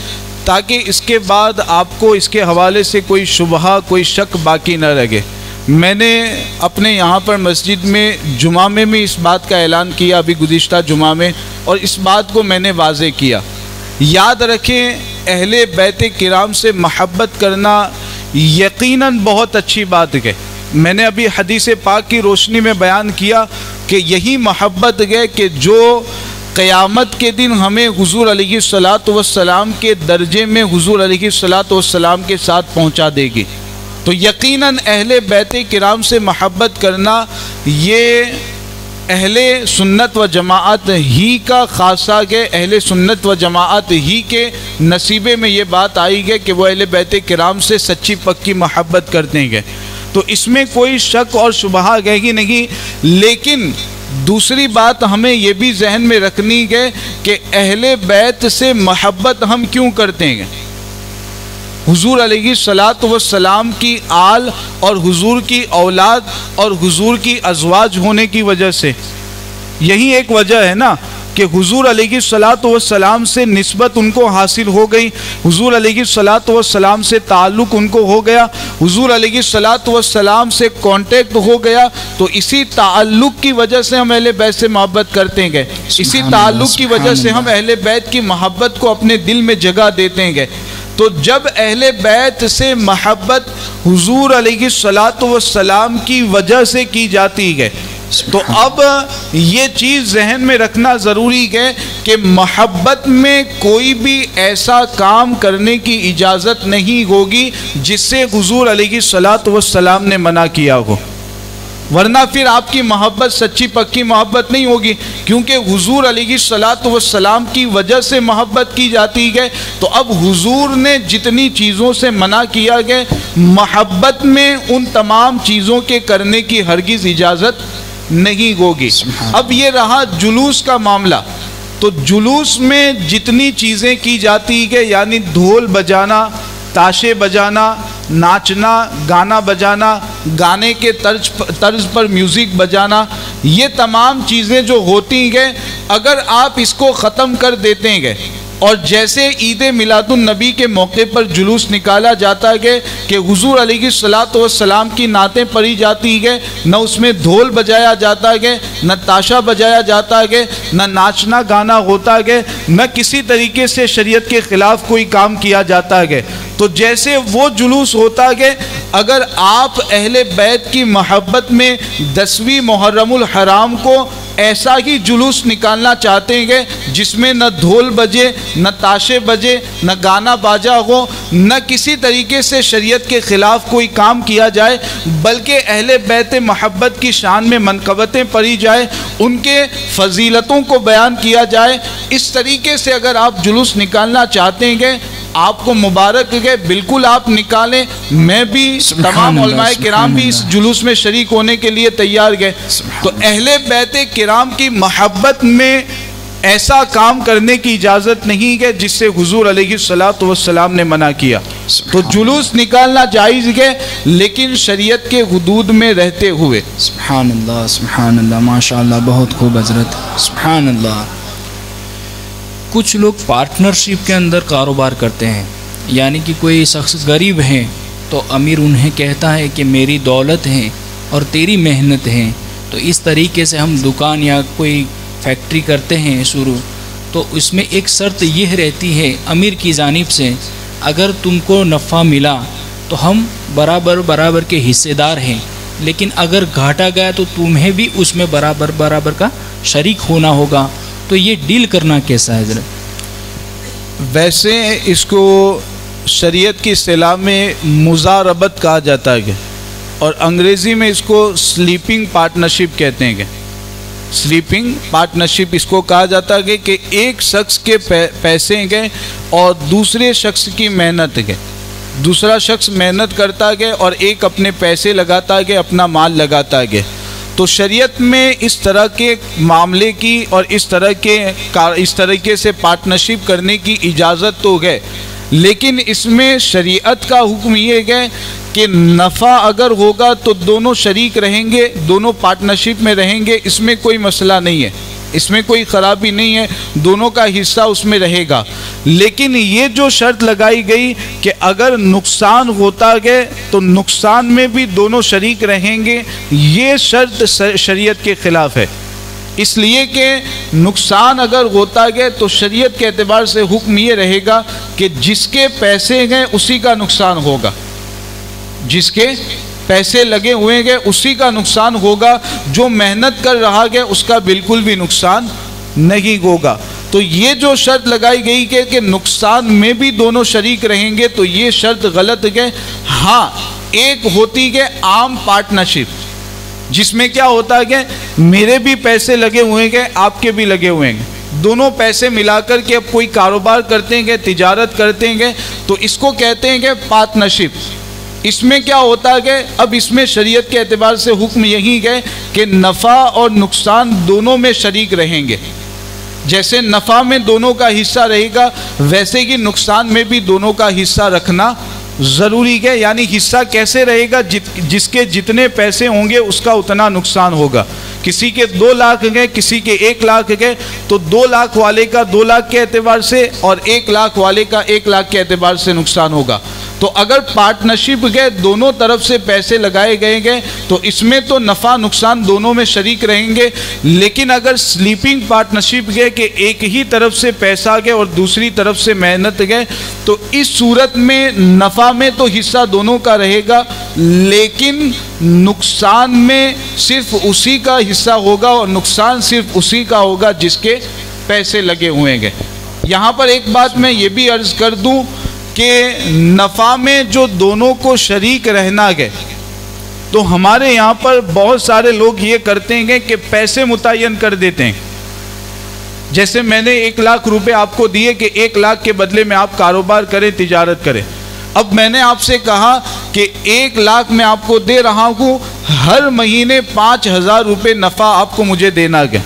تاکہ اس کے بعد آپ کو اس کے حوالے سے کوئی شبہہ، کوئی شک باقی نہ رہے۔ میں نے اپنے یہاں پر مسجد میں جمعہ میں اس بات کا اعلان کیا، ابھی گزشتہ جمعہ میں، اور اس بات کو میں نے واضح کیا۔ یاد رکھیں، اہل بیت کرام سے محبت کرنا یقیناً بہت اچھی بات ہے۔ میں نے ابھی حدیث پاک کی روشنی میں بیان کیا کہ یہی محبت ہے کہ جو قیامت کے دن ہمیں حضور علیہ الصلاۃ والسلام کے درجے میں حضور علیہ الصلاۃ والسلام کے ساتھ پہنچا دے گی۔ تو یقیناً اہل بیت کرام سے محبت کرنا یہ اہل سنت و جماعت ہی کا خاصہ ہے، اہل سنت و جماعت ہی کے نصیبے میں یہ بات آئی ہے کہ وہ اہل بیت کرام سے سچی پکی محبت کرتے ہیں۔ تو اس میں کوئی شک اور شبہہ ہے ہی نہیں۔ لیکن دوسری بات ہمیں یہ بھی ذہن میں رکھنی ہے کہ اہل بیت سے محبت ہم کیوں کرتے ہیں؟ حضور علیہ الصلاۃ والسلام کی آل اور حضور کی اولاد اور حضور کی ازواج ہونے کی وجہ سے۔ یہی ایک وجہ ہے نا کہ حضور علیہ الصلاۃ والسلام سے نسبت ان کو حاصل ہو گئی، حضور علیہ الصلاۃ والسلام سے تعلق ان کو ہو گیا، حضور علیہ الصلاۃ والسلام سے کانٹیکٹ ہو گیا۔ تو اسی تعلق کی وجہ سے ہم اہل بیت سے محبت کرتے ہیں، اسی تعلق کی وجہ سے ہم اہل بیت کی محبت کو اپنے دل میں جگہ دیتے ہیں۔ تو جب اہل بیت سے محبت حضور علیہ الصلاۃ والسلام کی وجہ سے کی جاتی ہے، تو اب یہ چیز ذہن میں رکھنا ضروری ہے کہ محبت میں کوئی بھی ایسا کام کرنے کی اجازت نہیں ہوگی جس سے حضور علیہ الصلاۃ والسلام نے منع کیا ہو، ورنہ پھر آپ کی محبت سچی پکی محبت نہیں ہوگی، کیونکہ حضور علیہ الصلاۃ والسلام کی وجہ سے محبت کی جاتی ہے۔ تو اب حضور نے جتنی چیزوں سے منع کیا گیا، محبت میں ان تمام چیزوں کے کرنے کی ہرگز اجازت نہیں ہوگی۔ اب یہ رہا جلوس کا معاملہ، تو جلوس میں جتنی چیزیں کی جاتی ہے، یعنی ڈھول بجانا، تاشے بجانا، ناچنا، گانا بجانا، گانے کے طرز پر میوزک بجانا، یہ تمام چیزیں جو ہوتی ہیں، اگر آپ اس کو ختم کر دیتے ہیں اور جیسے عید میلاد النبی کے موقع پر جلوس نکالا جاتا ہے کہ حضور علیہ الصلاۃ والسلام کی نعتیں پڑھی جاتی ہے، نہ اس میں ڈھول بجایا جاتا ہے، نہ تاشا بجایا جاتا ہے، نہ ناچنا گانا ہوتا ہے، نہ کسی طریقے سے شریعت کے خلاف کوئی کام کیا جاتا ہے، تو جیسے وہ جلوس ہوتا ہے، اگر آپ اہل بیت کی محبت میں 10ویں محرم الحرام کو ایسا ہی جلوس نکالنا چاہتے ہیں جس میں نہ ڈھول بجے، نہ تاشے بجے، نہ گانا باجا ہو، نہ کسی طریقے سے شریعت کے خلاف کوئی کام کیا جائے، بلکہ اہل بیت محبت کی شان میں منقبتیں پڑھی جائے، ان کے فضیلتوں کو بیان کیا جائے، اس طریقے سے اگر آپ جلوس نکالنا چاہتے ہیں، آپ کو مبارک ہے، بالکل آپ نکالیں۔ میں بھی، تمام علماء کرام بھی اس جلوس میں شریک ہونے کے لیے تیار گئے۔ تو اہل بیت کرام کی محبت میں ایسا کام کرنے کی اجازت نہیں ہے جس سے حضور علیہ الصلاۃ والسلام نے منع کیا۔ تو جلوس نکالنا جائز ہے، لیکن شریعت کے حدود میں رہتے ہوئے۔ سبحان اللہ، سبحان اللہ، ماشاءاللہ، بہت خوب حضرت، سبحان اللہ۔ کچھ لوگ پارٹنرشپ کے اندر کاروبار کرتے ہیں، یعنی کہ کوئی شخص غریب ہیں تو امیر انہیں کہتا ہے کہ میری دولت ہے اور تیری محنت ہے، تو اس طریقے سے ہم دکان یا کوئی فیکٹری کرتے ہیں شروع، تو اس میں ایک شرط یہ رہتی ہے امیر کی جانب سے، اگر تم کو نفع ملا تو ہم برابر کے حصے دار ہیں، لیکن اگر گھاٹا گیا تو تمہیں بھی اس میں برابر کا شریک ہونا ہوگا۔ تو یہ ڈیل کرنا کیسا ہے حضرت؟ ویسے اس کو شریعت کی اصطلاح میں مزاربت کہا جاتا ہے، اور انگریزی میں اس کو سلیپنگ پارٹنرشپ کہتے ہیں۔ سلیپنگ پارٹنرشپ اس کو کہا جاتا ہے کہ ایک شخص کے پیسے ہیں اور دوسرے شخص کی محنت ہے، دوسرا شخص محنت کرتا ہے اور ایک اپنے پیسے لگاتا ہے، اپنا مال لگاتا ہے، تو شریعت میں اس طرح کے معاملے کی اور اس طریقے سے پارٹنرشپ کرنے کی اجازت تو ہے، لیکن اس میں شریعت کا حکم یہ ہے کہ نفع اگر ہوگا تو دونوں شریک رہیں گے، دونوں پارٹنرشپ میں رہیں گے، اس میں کوئی مسئلہ نہیں ہے، اس میں کوئی خرابی نہیں ہے، دونوں کا حصہ اس میں رہے گا۔ لیکن یہ جو شرط لگائی گئی کہ اگر نقصان ہوتا گئے تو نقصان میں بھی دونوں شریک رہیں گے، یہ شرط شریعت کے خلاف ہے، اس لیے کہ نقصان اگر ہوتا گئے تو شریعت کے اعتبار سے حکم یہ رہے گا کہ جس کے پیسے گئے اسی کا نقصان ہوگا، جس کے پیسے لگے ہوئے گئے اسی کا نقصان ہوگا، جو محنت کر رہا گیا اس کا بالکل بھی نقصان نہیں ہوگا۔ تو یہ جو شرط لگائی گئی کہ نقصان میں بھی دونوں شریک رہیں گے، تو یہ شرط غلط ہے۔ ہاں، ایک ہوتی ہے عام پارٹنرشپ، جس میں کیا ہوتا ہے کہ میرے بھی پیسے لگے ہوئے ہیں، آپ کے بھی لگے ہوئے ہیں، دونوں پیسے ملا کر کے اب کوئی کاروبار کرتے ہیں، تجارت کرتے ہیں، تو اس کو کہتے ہیں کہ پارٹنرشپ۔ اس میں کیا ہوتا ہے کہ اب اس میں شریعت کے اعتبار سے حکم یہی ہے کہ نفع اور نقصان دونوں میں شریک رہیں گے، جیسے نفع میں دونوں کا حصہ رہے گا ویسے ہی نقصان میں بھی دونوں کا حصہ رکھنا ضروری ہے۔ یعنی حصہ کیسے رہے گا؟ جس کے جتنے پیسے ہوں گے اس کا اتنا نقصان ہوگا۔ کسی کے 2 لاکھ گئے، کسی کے 1 لاکھ گئے، تو 2 لاکھ والے کا 2 لاکھ کے اعتبار سے اور 1 لاکھ والے کا 1 لاکھ کے اعتبار سے نقصان ہوگا۔ تو اگر پارٹنرشپ گئے، دونوں طرف سے پیسے لگائے گئے تو اس میں تو نفع نقصان دونوں میں شریک رہیں گے۔ لیکن اگر سلیپنگ پارٹنرشپ گئے کہ ایک ہی طرف سے پیسہ گئے اور دوسری طرف سے محنت گئے، تو اس صورت میں نفع میں تو حصہ دونوں کا رہے گا، لیکن نقصان میں صرف اسی کا حصہ ہوگا اور نقصان صرف اسی کا ہوگا جس کے پیسے لگے ہوئے گئے۔ یہاں پر ایک بات میں یہ بھی عرض کر دوں کہ نفع میں جو دونوں کو شریک رہنا گئے، تو ہمارے یہاں پر بہت سارے لوگ یہ کرتے ہیں کہ پیسے متعین کر دیتے ہیں۔ جیسے میں نے 1 لاکھ روپے آپ کو دیے کہ 1 لاکھ کے بدلے میں آپ کاروبار کریں، تجارت کریں۔ اب میں نے آپ سے کہا کہ 1 لاکھ میں آپ کو دے رہا ہوں، ہر مہینے 5,000 روپے نفع آپ کو مجھے دینا گیا۔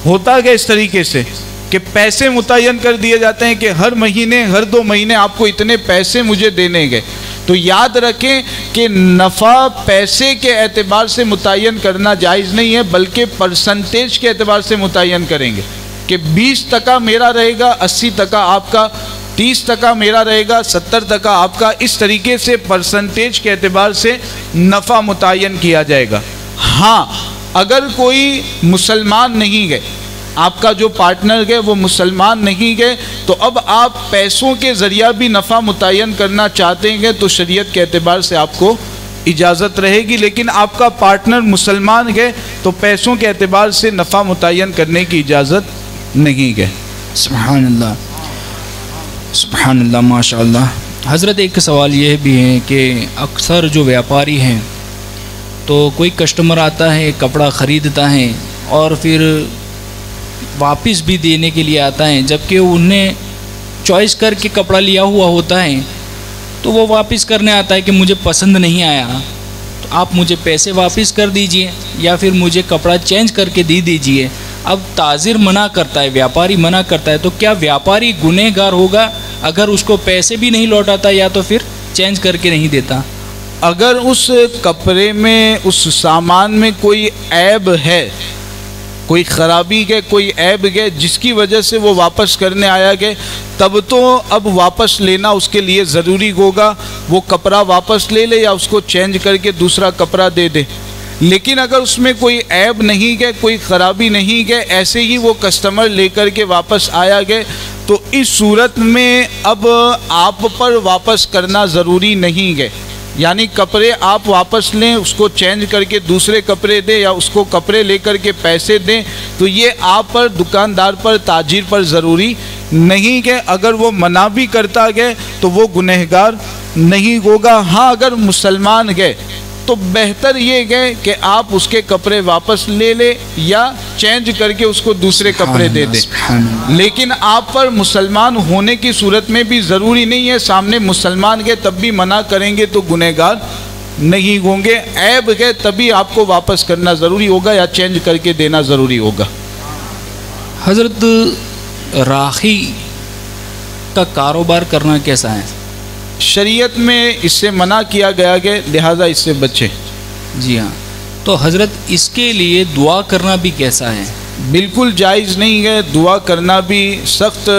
ہوتا گیا اس طریقے سے کہ پیسے متعین کر دیے جاتے ہیں کہ ہر مہینے، ہر 2 مہینے آپ کو اتنے پیسے مجھے دینے گئے۔ تو یاد رکھیں کہ نفع پیسے کے اعتبار سے متعین کرنا جائز نہیں ہے، بلکہ پرسنٹیج کے اعتبار سے متعین کریں گے کہ 20% میرا رہے گا، 80% آپ کا، 30% میرا رہے گا، 70% آپ کا۔ اس طریقے سے پرسنٹیج کے اعتبار سے نفع متعین کیا جائے گا۔ ہاں، اگر کوئی مسلمان نہیں گئے، آپ کا جو پارٹنر گئے وہ مسلمان نہیں گئے، تو اب آپ پیسوں کے ذریعہ بھی نفع متعین کرنا چاہتے ہیں تو شریعت کے اعتبار سے آپ کو اجازت رہے گی، لیکن آپ کا پارٹنر مسلمان گئے تو پیسوں کے اعتبار سے نفع متعین کرنے کی اجازت نہیں گئے۔ سبحان اللہ، سبحان اللہ، ماشاء اللہ۔ حضرت ایک سوال یہ بھی ہے کہ اکثر جو ویاپاری ہیں تو کوئی کسٹمر آتا ہے، کپڑا خریدتا ہے اور پھر واپس بھی دینے کے لیے آتا ہے، جبکہ انہیں چوائس کر کے کپڑا لیا ہوا ہوتا ہے، تو وہ واپس کرنے آتا ہے کہ مجھے پسند نہیں آیا، تو آپ مجھے پیسے واپس کر دیجئے یا پھر مجھے کپڑا چینج کر کے دے دیجئے۔ اب تاجر منع کرتا ہے، ویاپاری منع کرتا ہے، تو کیا ویاپاری گنہگار ہوگا اگر اس کو پیسے بھی نہیں لوٹاتا یا تو پھر چینج کر کے نہیں دیتا؟ اگر اس کپڑے میں، اس سامان میں کوئی عیب ہے، کوئی خرابی ہے، کوئی عیب ہے جس کی وجہ سے وہ واپس کرنے آیا گیا، تب تو اب واپس لینا اس کے لیے ضروری ہوگا، وہ کپڑا واپس لے لے یا اس کو چینج کر کے دوسرا کپڑا دے دے۔ لیکن اگر اس میں کوئی عیب نہیں گئے، کوئی خرابی نہیں گئے، ایسے ہی وہ کسٹمر لے کر کے واپس آیا گئے، تو اس صورت میں اب آپ پر واپس کرنا ضروری نہیں گئے۔ یعنی کپڑے آپ واپس لیں، اس کو چینج کر کے دوسرے کپڑے دیں یا اس کو کپڑے لے کر کے پیسے دیں، تو یہ آپ پر، دکاندار پر، تاجر پر ضروری نہیں کہ اگر وہ منع بھی کرتا گئے تو وہ گنہگار نہیں ہوگا۔ ہاں، اگر مسلمان گئے تو بہتر یہ گئے کہ آپ اس کے کپڑے واپس لے لیں یا چینج کر کے اس کو دوسرے کپڑے دے دیں، لیکن آپ پر مسلمان ہونے کی صورت میں بھی ضروری نہیں ہے، سامنے مسلمان گئے تب بھی منع کریں گے تو گنہگار نہیں ہوں گے. عیب ہے تبھی آپ کو واپس کرنا ضروری ہوگا یا چینج کر کے دینا ضروری ہوگا. حضرت راکھی کا کاروبار کرنا کیسا ہے؟ شریعت میں اس سے منع کیا گیا کہ لہٰذا اس سے بچیں. جی ہاں. تو حضرت اس کے لیے دعا کرنا بھی کیسا ہے؟ بالکل جائز نہیں ہے. دعا کرنا بھی سخت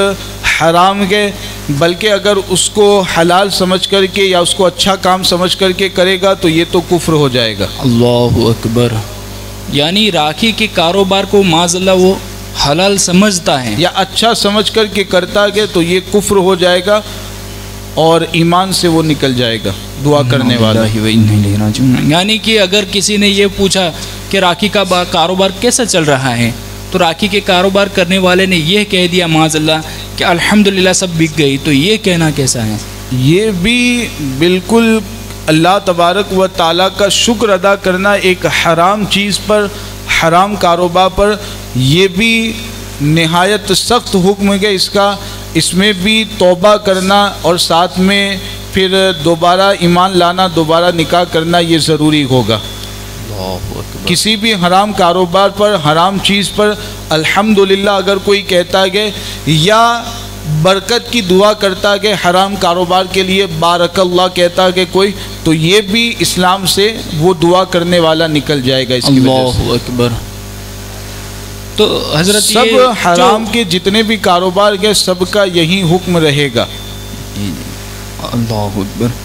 حرام ہے. بلکہ اگر اس کو حلال سمجھ کر کے یا اس کو اچھا کام سمجھ کر کے کرے گا تو یہ تو کفر ہو جائے گا. اللہ اکبر. یعنی راکھی کے کاروبار کو معاذ اللہ وہ حلال سمجھتا ہے یا اچھا سمجھ کر کے کرتا ہے تو یہ کفر ہو جائے گا اور ایمان سے وہ نکل جائے گا دعا کرنے والا. یعنی کہ اگر کسی نے یہ پوچھا کہ راکھی کا کاروبار کیسا چل رہا ہے تو راکھی کے کاروبار کرنے والے نے یہ کہہ دیا معاذ اللہ کہ الحمدللہ سب بک گئی، تو یہ کہنا کیسا ہے؟ یہ بھی بالکل اللہ تبارک و تعالیٰ کا شکر ادا کرنا ایک حرام چیز پر، حرام کاروبار پر، یہ بھی نہایت سخت حکم ہے اس کا. اس میں بھی توبہ کرنا اور ساتھ میں پھر دوبارہ ایمان لانا، دوبارہ نکاح کرنا یہ ضروری ہوگا. کسی بھی حرام کاروبار پر، حرام چیز پر الحمدللہ اگر کوئی کہتا ہے یا برکت کی دعا کرتا ہے حرام کاروبار کے لیے بارک اللہ کہتا ہے کوئی، تو یہ بھی اسلام سے وہ دعا کرنے والا نکل جائے گا. اس کی وجہ سے اللہ اکبر. تو حضرت سب حرام کے جتنے بھی کاروبار کے سب کا یہی حکم رہے گا. اللہ اکبر.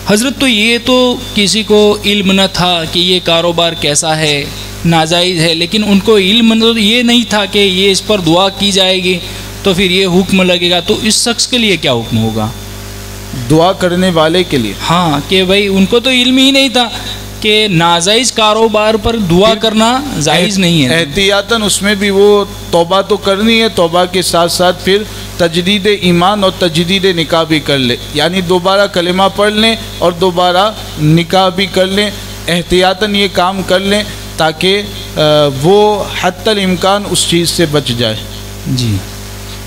حضرت تو یہ تو کسی کو علم نہ تھا کہ یہ کاروبار کیسا ہے، ناجائز ہے، لیکن ان کو علم یہ نہیں تھا کہ یہ اس پر دعا کی جائے گی تو پھر یہ حکم لگے گا. تو اس شخص کے لیے کیا حکم ہوگا؟ دعا کرنے والے کے لیے ہاں، کہ بھائی ان کو تو علم ہی نہیں تھا کہ ناجائز کاروبار پر دعا کرنا جائز نہیں ہے. احتیاطاً اس میں بھی وہ توبہ تو کرنی ہے، توبہ کے ساتھ ساتھ پھر تجدید ایمان اور تجدید نکاح بھی کر لے، یعنی دوبارہ کلمہ پڑھ لیں اور دوبارہ نکاح بھی کر لیں. احتیاطاً یہ کام کر لیں تاکہ وہ حتی الامکان اس چیز سے بچ جائے. جی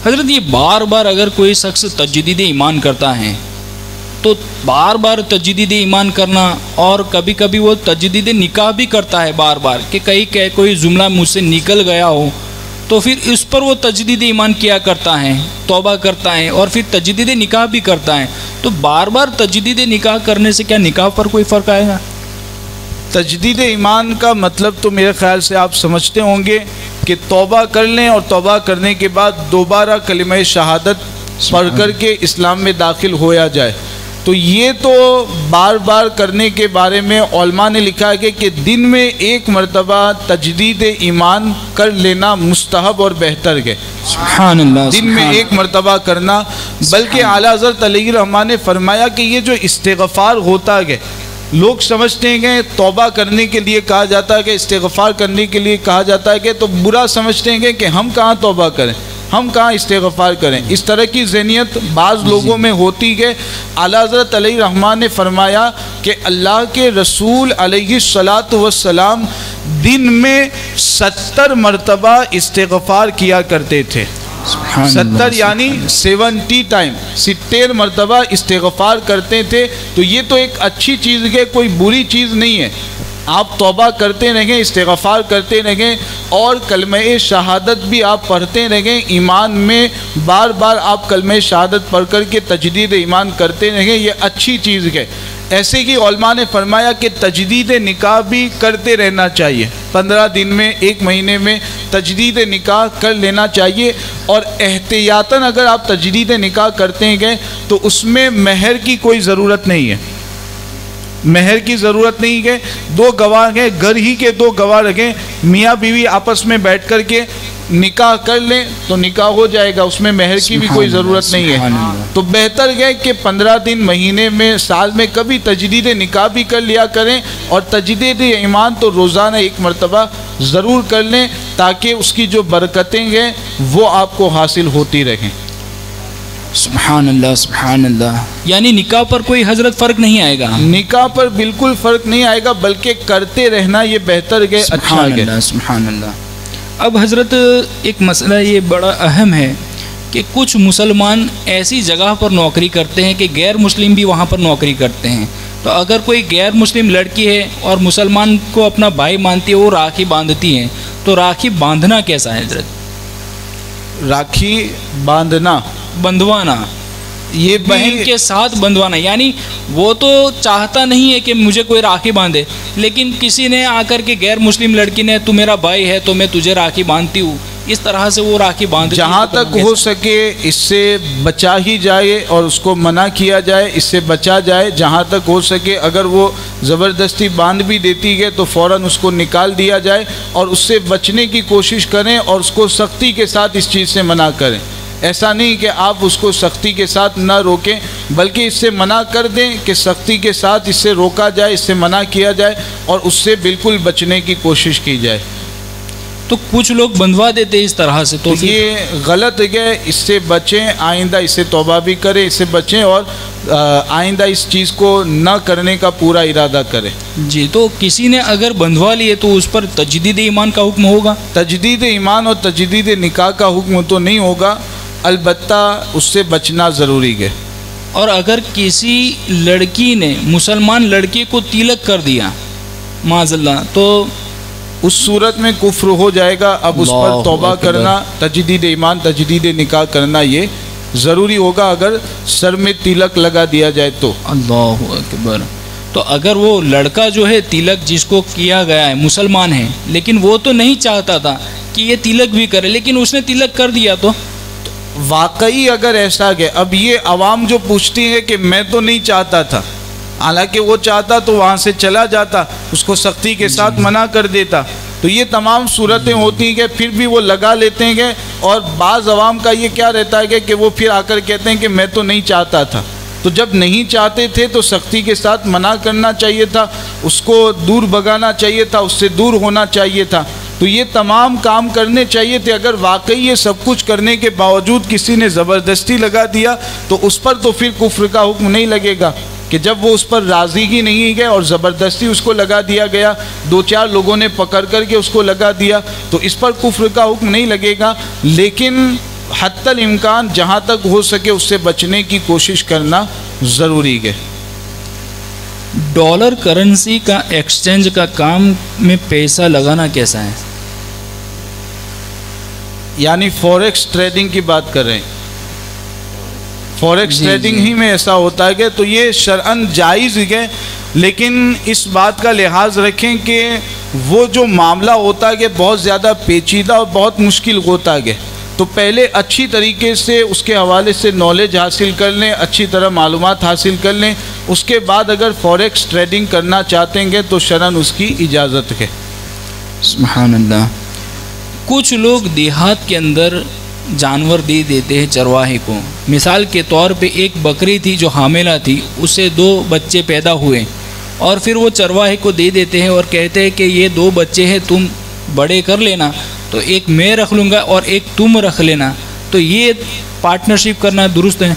حضرت، یہ بار بار اگر کوئی شخص تجدید ایمان کرتا ہے تو بار بار تجدید ایمان کرنا، اور کبھی کبھی وہ تجدید نکاح بھی کرتا ہے بار بار کہ کہیں کوئی جملہ مجھ سے نکل گیا ہو تو پھر اس پر وہ تجدید ایمان کیا کرتا ہے، توبہ کرتا ہے اور پھر تجدید نکاح بھی کرتا ہے. تو بار بار تجدید نکاح کرنے سے کیا نکاح پر کوئی فرق آئے گا؟ تجدید ایمان کا مطلب تو میرے خیال سے آپ سمجھتے ہوں گے کہ توبہ کر لیں اور توبہ کرنے کے بعد دوبارہ کلمہ شہادت پڑھ کر کے اسلام میں داخل ہویا جائے. تو یہ تو بار بار کرنے کے بارے میں علماء نے لکھا ہے کہ دن میں ایک مرتبہ تجدید ایمان کر لینا مستحب اور بہتر ہے. سبحان اللہ. دن میں ایک مرتبہ کرنا. بلکہ اعلیٰ حضرت علیہ الرحمٰن نے فرمایا کہ یہ جو استغفار ہوتا ہے، لوگ سمجھتے ہیں کہ توبہ کرنے کے لیے کہا جاتا ہے، کہ استغفار کرنے کے لیے کہا جاتا ہے، کہ تو برا سمجھتے ہیں کہ ہم کہاں توبہ کریں، ہم کہاں استغفار کریں. اس طرح کی ذہنیت بعض لوگوں میں ہوتی ہے. اعلیٰ حضرت علیہ الرحمٰن نے فرمایا کہ اللہ کے رسول علیہ الصلاۃ والسلام دن میں 70 مرتبہ استغفار کیا کرتے تھے. 70 یعنی 70 ٹائم 70 مرتبہ استغفار کرتے تھے. تو یہ تو ایک اچھی چیز ہے، کوئی بری چیز نہیں ہے. آپ توبہ کرتے رہیں، استغفار کرتے رہیں اور کلمہ شہادت بھی آپ پڑھتے رہیں. ایمان میں بار بار آپ کلمہ شہادت پڑھ کر کے تجدید ایمان کرتے رہیں، یہ اچھی چیز ہے. ایسے ہی علماء نے فرمایا کہ تجدید نکاح بھی کرتے رہنا چاہیے. 15 دن میں، ایک مہینے میں تجدید نکاح کر لینا چاہیے. اور احتیاطاً اگر آپ تجدید نکاح کرتے ہیں تو اس میں مہر کی کوئی ضرورت نہیں ہے. مہر کی ضرورت نہیں ہے. 2 گواہ ہیں، گھر ہی کے 2 گواہ رکھیں، میاں بیوی آپس میں بیٹھ کر کے نکاح کر لیں تو نکاح ہو جائے گا. اس میں مہر کی بھی کوئی ضرورت نہیں ہے. تو بہتر ہے کہ 15 دن، مہینے میں، سال میں کبھی تجدید نکاح بھی کر لیا کریں. اور تجدید ایمان تو روزانہ 1 مرتبہ ضرور کر لیں تاکہ اس کی جو برکتیں ہیں وہ آپ کو حاصل ہوتی رہیں. سبحان اللہ سبحان اللہ. یعنی نکاح پر کوئی حضرت فرق نہیں آئے گا؟ نکاح پر بالکل فرق نہیں آئے گا، بلکہ کرتے رہنا یہ بہتر ہے، اچھا ہے. سبحان اللہ. اب حضرت ایک مسئلہ یہ بڑا اہم ہے کہ کچھ مسلمان ایسی جگہ پر نوکری کرتے ہیں کہ غیر مسلم بھی وہاں پر نوکری کرتے ہیں. تو اگر کوئی غیر مسلم لڑکی ہے اور مسلمان کو اپنا بھائی مانتی ہے، وہ راکھی باندھتی ہیں، تو راکھی باندھنا کیسا ہے حضرت؟ راکھی باندھنا، بندھوانا، یہ بہن کے ساتھ بندھوانا، یعنی وہ تو چاہتا نہیں ہے کہ مجھے کوئی راکھی باندھے، لیکن کسی نے آ کر کے غیر مسلم لڑکی نے، تو میرا بھائی ہے تو میں تجھے راکھی باندھتی ہوں، اس طرح سے وہ راکھی باندھتی ہے۔ جہاں تک ہو سکے اس سے بچا ہی جائے اور اس کو منع کیا جائے، اس سے بچا جائے جہاں تک ہو سکے۔ اگر وہ زبردستی باندھ بھی دیتی ہے تو فوراً اس کو نکال دیا جائے اور اس سے بچنے کی کوشش کریں اور اس کو سختی کے ساتھ اس چیز سے منع کریں۔ ایسا نہیں کہ آپ اس کو سختی کے ساتھ نہ روکیں، بلکہ اس سے منع کر دیں کہ سختی کے ساتھ اس سے روکا جائے، اس سے منع کیا جائے اور اس سے بالکل بچنے کی کوشش کی جائے۔ تو کچھ لوگ بندھوا دیتے ہیں اس طرح سے، تو یہ غلط ہے، اس سے بچیں، آئندہ اس سے توبہ بھی کریں، اس سے بچیں اور آئندہ اس چیز کو نہ کرنے کا پورا ارادہ کریں۔ جی، تو کسی نے اگر بندھوا لیے تو اس پر تجدید ایمان کا حکم ہوگا؟ تجدید ایمان اور تجدید نکاح کا حکم تو نہیں ہوگا، البتہ اس سے بچنا ضروری ہے۔ اور اگر کسی لڑکی نے مسلمان لڑکی کو تلک کر دیا معاذ اللہ، تو اس صورت میں کفر ہو جائے گا۔ اب اس پر توبہ کرنا، تجدید ایمان، تجدید نکاح کرنا یہ ضروری ہوگا اگر سر میں تلک لگا دیا جائے تو۔ اللہ اکبر۔ تو اگر وہ لڑکا جو ہے تلک جس کو کیا گیا ہے مسلمان ہے، لیکن وہ تو نہیں چاہتا تھا کہ یہ تلک بھی کرے، لیکن اس نے تلک کر دیا، تو واقعی اگر ایسا ہے، اب یہ عوام جو پوچھتی ہے کہ میں تو نہیں چاہتا تھا، حالانکہ وہ چاہتا تو وہاں سے چلا جاتا، اس کو سختی کے ساتھ منع کر دیتا، تو یہ تمام صورتیں ہوتی ہیں، پھر بھی وہ لگا لیتے ہیں۔ اور بعض عوام کا یہ کیا رہتا ہے کہ وہ پھر آ کر کہتے ہیں کہ میں تو نہیں چاہتا تھا۔ تو جب نہیں چاہتے تھے تو سختی کے ساتھ منع کرنا چاہیے تھا، اس کو دور بھگانا چاہیے تھا، اس سے دور ہونا چاہیے تھا۔ تو یہ تمام کام کرنے چاہیے تھے۔ اگر واقعی یہ سب کچھ کرنے کے باوجود کسی نے زبردستی لگا دیا تو اس پر تو پھر کفر کا حکم نہیں لگے گا، کہ جب وہ اس پر راضی ہی نہیں گئے اور زبردستی اس کو لگا دیا گیا، دو چار لوگوں نے پکڑ کر کے اس کو لگا دیا، تو اس پر کفر کا حکم نہیں لگے گا۔ لیکن حتی الامکان جہاں تک ہو سکے اس سے بچنے کی کوشش کرنا ضروری ہے۔ ڈالر کرنسی کا ایکسچینج کا کام میں پیسہ لگانا کیسا ہے؟ یعنی فوریکس ٹریڈنگ کی بات کر رہے ہیں، فوریکس ٹریڈنگ ہی میں ایسا ہوتا ہے کہ تو یہ شرعاً جائز ہے، لیکن اس بات کا لحاظ رکھیں کہ وہ جو معاملہ ہوتا ہے کہ بہت زیادہ پیچیدہ اور بہت مشکل ہوتا ہے، تو پہلے اچھی طریقے سے اس کے حوالے سے نالج حاصل کر لیں، اچھی طرح معلومات حاصل کر لیں، اس کے بعد اگر فوریکس ٹریڈنگ کرنا چاہتے ہیں تو شرعاً اس کی اجازت ہے۔ سبحان اللہ۔ کچھ لوگ دیہات کے اندر جانور دے دیتے ہیں چرواہے کو، مثال کے طور پہ ایک بکری تھی جو حاملہ تھی، اسے 2 بچے پیدا ہوئے اور پھر وہ چرواہے کو دے دیتے ہیں اور کہتے ہیں کہ یہ 2 بچے ہیں، تم بڑے کر لینا، تو ایک میں رکھ لوں گا اور ایک تم رکھ لینا، تو یہ پارٹنرشپ کرنا درست ہے؟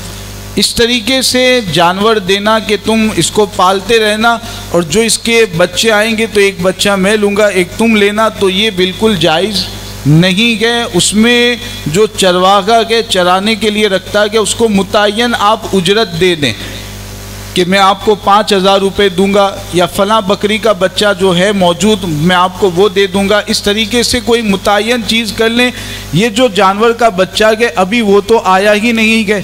اس طریقے سے جانور دینا کہ تم اس کو پالتے رہنا اور جو اس کے بچے آئیں گے تو ایک بچہ میں لوں گا ایک تم لینا، تو یہ بالکل جائز نہیں ہے۔ اس میں جو چرواہا کے چرانے کے لیے رکھتا ہے کہ اس کو متعین آپ اجرت دے دیں کہ میں آپ کو 5000 روپے دوں گا، یا فلاں بکری کا بچہ جو ہے موجود میں آپ کو وہ دے دوں گا، اس طریقے سے کوئی متعین چیز کر لیں۔ یہ جو جانور کا بچہ ہے ابھی وہ تو آیا ہی نہیں ہے،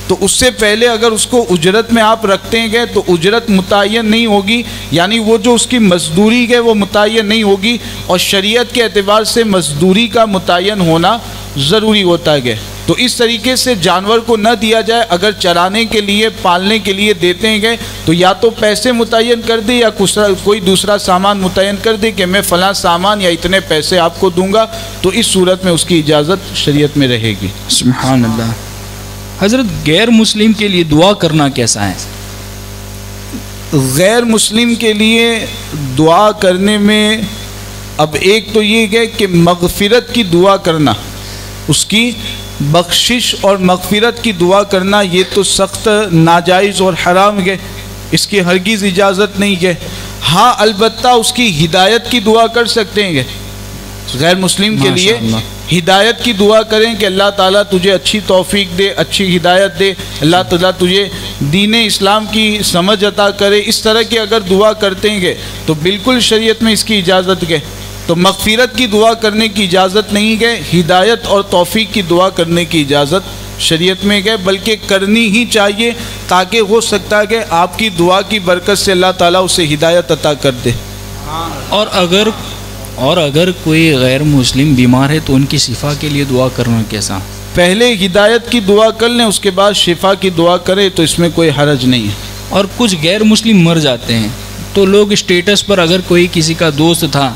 تو اس سے پہلے اگر اس کو اجرت میں آپ رکھتے ہیں تو اجرت متعین نہیں ہوگی، یعنی وہ جو اس کی مزدوری ہے وہ متعین نہیں ہوگی، اور شریعت کے اعتبار سے مزدوری کا متعین ہونا ضروری ہوتا ہے۔ تو اس طریقے سے جانور کو نہ دیا جائے، اگر چرانے کے لیے پالنے کے لیے دیتے ہیں تو یا تو پیسے متعین کر دے یا کوئی دوسرا سامان متعین کر دے کہ میں فلاں سامان یا اتنے پیسے آپ کو دوں گا، تو اس صورت میں اس کی اجازت شریعت میں رہے گی۔ سبحان اللہ۔ حضرت غیر مسلم کے لیے دعا کرنا کیسا ہے؟ غیر مسلم کے لیے دعا کرنے میں اب ایک تو یہ ہے کہ مغفرت کی دعا کرنا، اس کی بخشش اور مغفرت کی دعا کرنا، یہ تو سخت ناجائز اور حرام ہے، اس کی ہرگز اجازت نہیں ہے۔ ہاں البتہ اس کی ہدایت کی دعا کر سکتے ہیں، غیر مسلم کے لیے ہدایت کی دعا کریں کہ اللہ تعالیٰ تجھے اچھی توفیق دے، اچھی ہدایت دے، اللہ تعالیٰ تجھے دین اسلام کی سمجھ عطا کرے، اس طرح کی اگر دعا کرتے ہیں تو بالکل شریعت میں اس کی اجازت ہے۔ تو مغفرت کی دعا کرنے کی اجازت نہیں ہے، ہدایت اور توفیق کی دعا کرنے کی اجازت شریعت میں ہے، بلکہ کرنی ہی چاہیے، تاکہ ہو سکتا ہے کہ آپ کی دعا کی برکت سے اللہ تعالیٰ اسے ہدایت عطا کر دے۔ اور اگر کوئی غیر مسلم بیمار ہے تو ان کی شفا کے لیے دعا کرنا کیسا؟ پہلے ہدایت کی دعا کر لیں، اس کے بعد شفا کی دعا کریں تو اس میں کوئی حرج نہیں ہے۔ اور کچھ غیر مسلم مر جاتے ہیں تو لوگ اسٹیٹس پر، اگر کوئی کسی کا دوست تھا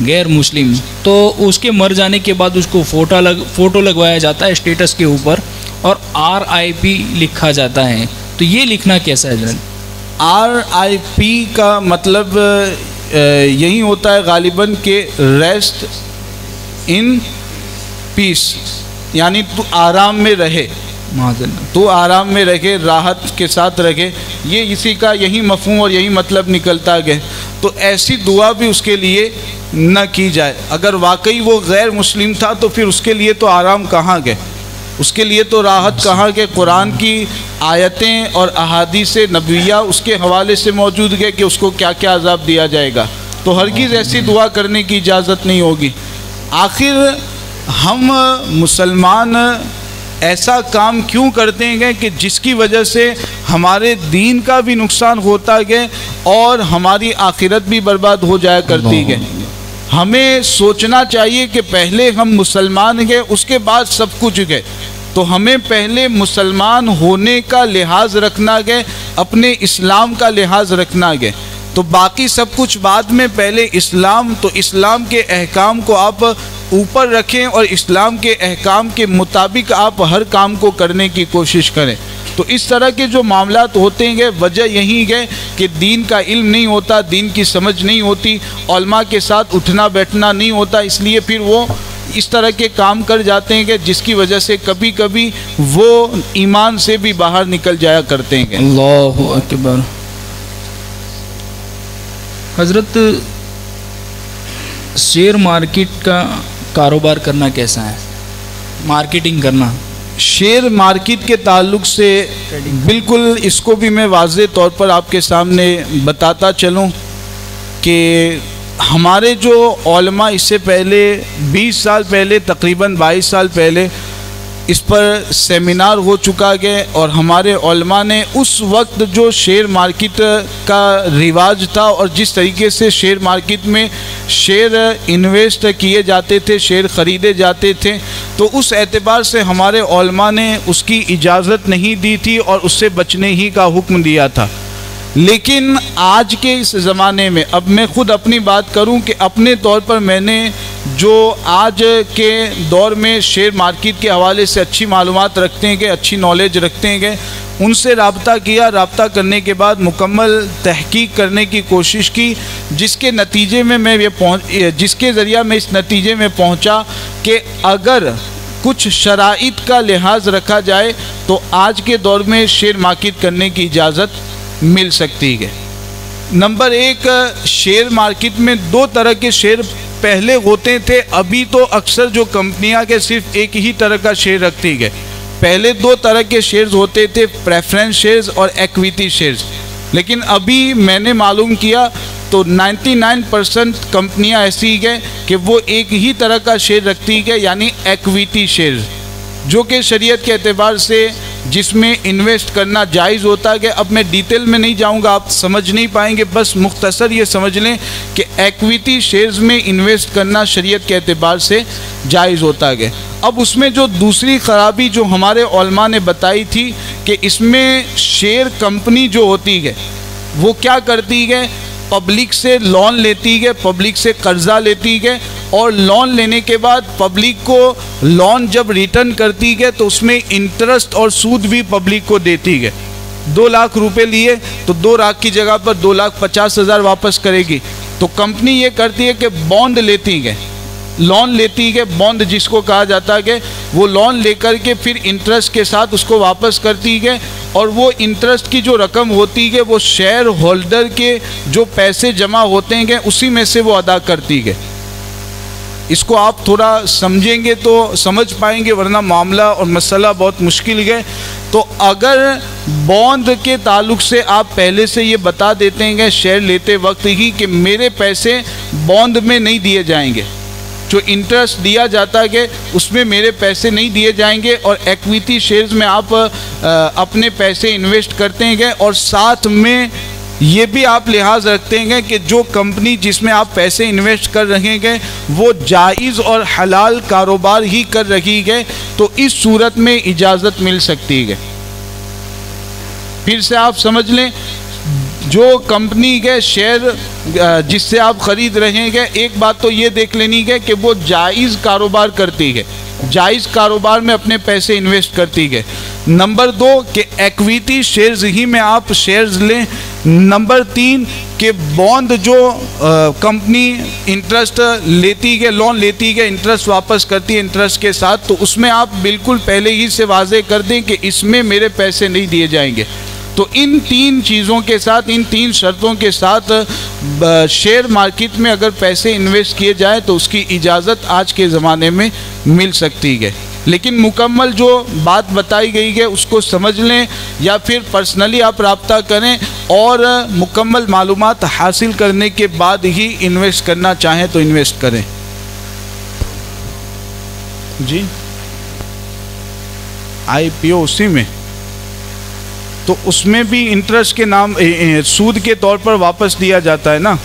غیر مسلم تو اس کے مر جانے کے بعد اس کو فوٹو لگوایا جاتا ہے اسٹیٹس کے اوپر اور RIP لکھا جاتا ہے، تو یہ لکھنا کیسا ہے جناب؟ RIP کا مطلب یہی ہوتا ہے غالباً کہ ریسٹ ان پیس، یعنی تو آرام میں رہے، تو آرام میں رکھے، راحت کے ساتھ رکھے، یہ اسی کا یہی مفہوم اور یہی مطلب نکلتا گیا۔ تو ایسی دعا بھی اس کے لیے نہ کی جائے۔ اگر واقعی وہ غیر مسلم تھا تو پھر اس کے لیے تو آرام کہاں گئے، اس کے لیے تو راحت کہاں گئے؟ قرآن کی آیتیں اور احادیث نبویہ اس کے حوالے سے موجود ہے کہ اس کو کیا کیا عذاب دیا جائے گا، تو ہرگز ایسی دعا کرنے کی اجازت نہیں ہوگی۔ آخر ہم مسلمان ایسا کام کیوں کرتے ہیں کہ جس کی وجہ سے ہمارے دین کا بھی نقصان ہوتا ہے اور ہماری آخرت بھی برباد ہو جایا کرتی ہے؟ ہمیں سوچنا چاہیے کہ پہلے ہم مسلمان ہیں، اس کے بعد سب کچھ ہے، تو ہمیں پہلے مسلمان ہونے کا لحاظ رکھنا ہے، اپنے اسلام کا لحاظ رکھنا ہے، تو باقی سب کچھ بعد میں، پہلے اسلام، تو اسلام کے احکام کو آپ اوپر رکھیں اور اسلام کے احکام کے مطابق آپ ہر کام کو کرنے کی کوشش کریں۔ تو اس طرح کے جو معاملات ہوتے ہیں وجہ یہی ہے کہ دین کا علم نہیں ہوتا، دین کی سمجھ نہیں ہوتی، علماء کے ساتھ اٹھنا بیٹھنا نہیں ہوتا، اس لیے پھر وہ اس طرح کے کام کر جاتے ہیں کہ جس کی وجہ سے کبھی کبھی وہ ایمان سے بھی باہر نکل جایا کرتے ہیں۔ اللہ اکبر۔ حضرت شیئر مارکیٹ کا کاروبار کرنا کیسا ہے، مارکیٹنگ کرنا؟ شیئر مارکیٹ کے تعلق سے بالکل اس کو بھی میں واضح طور پر آپ کے سامنے بتاتا چلوں کہ ہمارے جو علماء اس سے پہلے 20 سال پہلے، تقریباً 22 سال پہلے اس پر سیمینار ہو چکا ہے، اور ہمارے علماء نے اس وقت جو شیئر مارکیٹ کا رواج تھا اور جس طریقے سے شیئر مارکیٹ میں شیئر انویسٹ کیے جاتے تھے، شیئر خریدے جاتے تھے، تو اس اعتبار سے ہمارے علماء نے اس کی اجازت نہیں دی تھی اور اس سے بچنے ہی کا حکم دیا تھا۔ لیکن آج کے اس زمانے میں، اب میں خود اپنی بات کروں کہ اپنے طور پر میں نے جو آج کے دور میں شیئر مارکیٹ کے حوالے سے اچھی معلومات رکھتے ہیں، اچھی نالج رکھتے ہیں، ان سے رابطہ کیا، رابطہ کرنے کے بعد مکمل تحقیق کرنے کی کوشش کی، جس کے نتیجے میں جس کے ذریعہ میں اس نتیجے میں پہنچا کہ اگر کچھ شرائط کا لحاظ رکھا جائے تو آج کے دور میں شیئر مارکیٹ کرنے کی اجازت مل سکتی ہے۔ نمبر ایک، شیئر مارکیٹ میں 2 طرح کے شیئر پہلے ہوتے تھے، ابھی تو اکثر جو کمپنیاں کے صرف ایک ہی طرح کا شیئر رکھتی ہے۔ پہلے 2 طرح کے شیئرز ہوتے تھے، پریفرنس شیئرز اور ایکویٹی شیئرز، لیکن ابھی میں نے معلوم کیا تو 99% کمپنیاں ایسی ہیں کہ وہ ایک ہی طرح کا شیئر رکھتی ہے، یعنی ایکویٹی شیئرز، جو کہ شریعت کے اعتبار سے جس میں انویسٹ کرنا جائز ہوتا ہے۔ کہ اب میں ڈیٹیل میں نہیں جاؤں گا، آپ سمجھ نہیں پائیں گے، بس مختصر یہ سمجھ لیں کہ ایکویٹی شیئرز میں انویسٹ کرنا شریعت کے اعتبار سے جائز ہوتا ہے۔ اب اس میں جو دوسری خرابی جو ہمارے علماء نے بتائی تھی کہ اس میں شیئر کمپنی جو ہوتی ہے وہ کیا کرتی ہے، پبلک سے لون لیتی ہے، پبلک سے قرضہ لیتی ہے، اور لون لینے کے بعد پبلک کو لون جب ریٹرن کرتی ہے تو اس میں انٹرسٹ اور سود بھی پبلک کو دیتی ہے۔ 2 لاکھ روپے لیے تو 2 لاکھ کی جگہ پر 2,50,000 واپس کرے گی۔ تو کمپنی یہ کرتی ہے کہ بانڈ لیتی ہے، لون لیتی ہے، بانڈ جس کو کہا جاتا ہے، کہ وہ لون لے کر کے پھر انٹرسٹ کے ساتھ اس کو واپس کرتی ہے، اور وہ انٹرسٹ کی جو رقم ہوتی ہے وہ شیئر ہولڈر کے جو پیسے جمع ہوتے ہیں اسی میں سے وہ ادا کرتی ہے۔ اس کو آپ تھوڑا سمجھیں گے تو سمجھ پائیں گے، ورنہ معاملہ اور مسئلہ بہت مشکل ہے۔ تو اگر بانڈ کے تعلق سے آپ پہلے سے یہ بتا دیتے ہیں شیئر لیتے وقت ہی کہ میرے پیسے بانڈ میں نہیں دیے جائیں گے، جو انٹرسٹ دیا جاتا ہے اس میں میرے پیسے نہیں دیے جائیں گے، اور ایکویٹی شیئرز میں آپ اپنے پیسے انویسٹ کرتے ہیں، اور ساتھ میں یہ بھی آپ لحاظ رکھتے ہیں کہ جو کمپنی جس میں آپ پیسے انویسٹ کر رہے ہیں وہ جائز اور حلال کاروبار ہی کر رہی ہے، تو اس صورت میں اجازت مل سکتی ہے۔ پھر سے آپ سمجھ لیں، جو کمپنی کے شیئر جس سے آپ خرید رہے ہیں، ایک بات تو یہ دیکھ لینی ہے کہ وہ جائز کاروبار کرتی ہے، جائز کاروبار میں اپنے پیسے انویسٹ کرتی ہے۔ نمبر 2 کہ ایکویٹی شیئرز ہی میں آپ شیئرز لیں۔ نمبر 3 کہ بانڈ جو کمپنی انٹرسٹ لیتی ہے، لون لیتی ہے، انٹرسٹ واپس کرتی ہے انٹرسٹ کے ساتھ، تو اس میں آپ بالکل پہلے ہی سے واضح کر دیں کہ اس میں میرے پیسے نہیں دیے جائیں گے۔ تو ان 3 چیزوں کے ساتھ، ان 3 شرطوں کے ساتھ شیئر مارکیٹ میں اگر پیسے انویسٹ کیے جائیں تو اس کی اجازت آج کے زمانے میں مل سکتی ہے۔ لیکن مکمل جو بات بتائی گئی ہے اس کو سمجھ لیں، یا پھر پرسنلی آپ رابطہ کریں اور مکمل معلومات حاصل کرنے کے بعد ہی انویسٹ کرنا چاہیں تو انویسٹ کریں۔ جی آئی پی او اسی میں، تو اس میں بھی انٹرسٹ کے نام سود کے طور پر واپس دیا جاتا ہے نا۔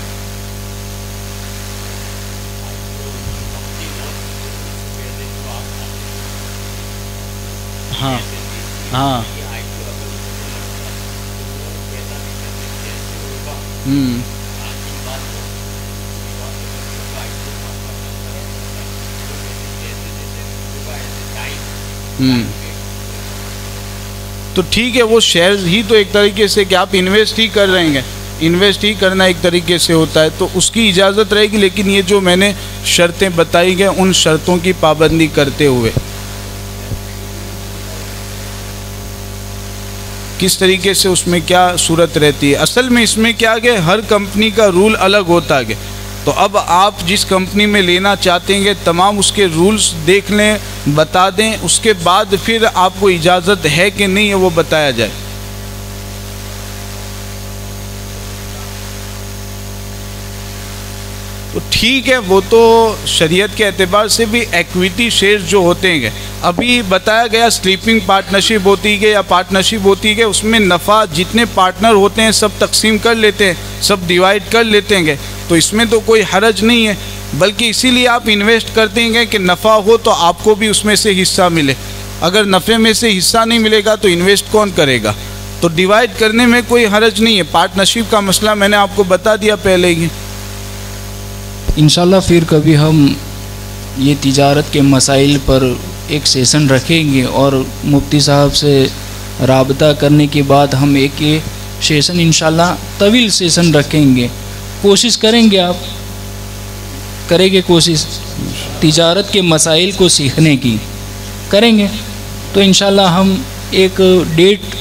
ہاں ہاں تو ٹھیک ہے، وہ شیئرز ہی تو ایک طریقے سے کہ آپ انویسٹ ہی کر رہے ہیں، انویسٹ ہی کرنا ایک طریقے سے ہوتا ہے، تو اس کی اجازت رہے گی، لیکن یہ جو میں نے شرطیں بتائی گئے ان شرطوں کی پابندی کرتے ہوئے۔ کس طریقے سے اس میں کیا صورت رہتی ہے؟ اصل میں اس میں کیا کہ ہر کمپنی کا رول الگ ہوتا ہے، تو اب آپ جس کمپنی میں لینا چاہتے ہیں تمام اس کے رولز دیکھ لیں، بتا دیں، اس کے بعد پھر آپ کو اجازت ہے کہ نہیں ہے وہ بتایا جائے۔ تو ٹھیک ہے، وہ تو شریعت کے اعتبار سے بھی ایکویٹی شیئر جو ہوتے ہیں، ابھی بتایا گیا سلیپنگ پارٹنرشپ ہوتی ہے یا پارٹنرشپ ہوتی ہے، اس میں نفع جتنے پارٹنر ہوتے ہیں سب تقسیم کر لیتے ہیں، سب ڈیوائڈ کر لیتے ہیں، تو اس میں تو کوئی حرج نہیں ہے، بلکہ اسی لیے آپ انویسٹ کرتے ہیں کہ نفع ہو تو آپ کو بھی اس میں سے حصہ ملے۔ اگر نفع میں سے حصہ نہیں ملے گا تو انویسٹ کون کرے گا؟ تو ڈیوائڈ کرنے میں کوئی حرج نہیں ہے۔ پارٹنرشپ کا مسئلہ میں نے آپ کو بتا دیا پہلے ہی۔ انشاءاللہ پھر کبھی ہم یہ تجارت کے مسائل پر ایک سیشن رکھیں گے، اور مفتی صاحب سے رابطہ کرنے کے بعد ہم ایک سیشن انشاءاللہ طویل سیشن رکھیں گے۔ کوشش کریں گے، آپ کریں گے کوشش تجارت کے مسائل کو سیکھنے کی، کریں گے تو انشاءاللہ ہم ایک ڈیٹ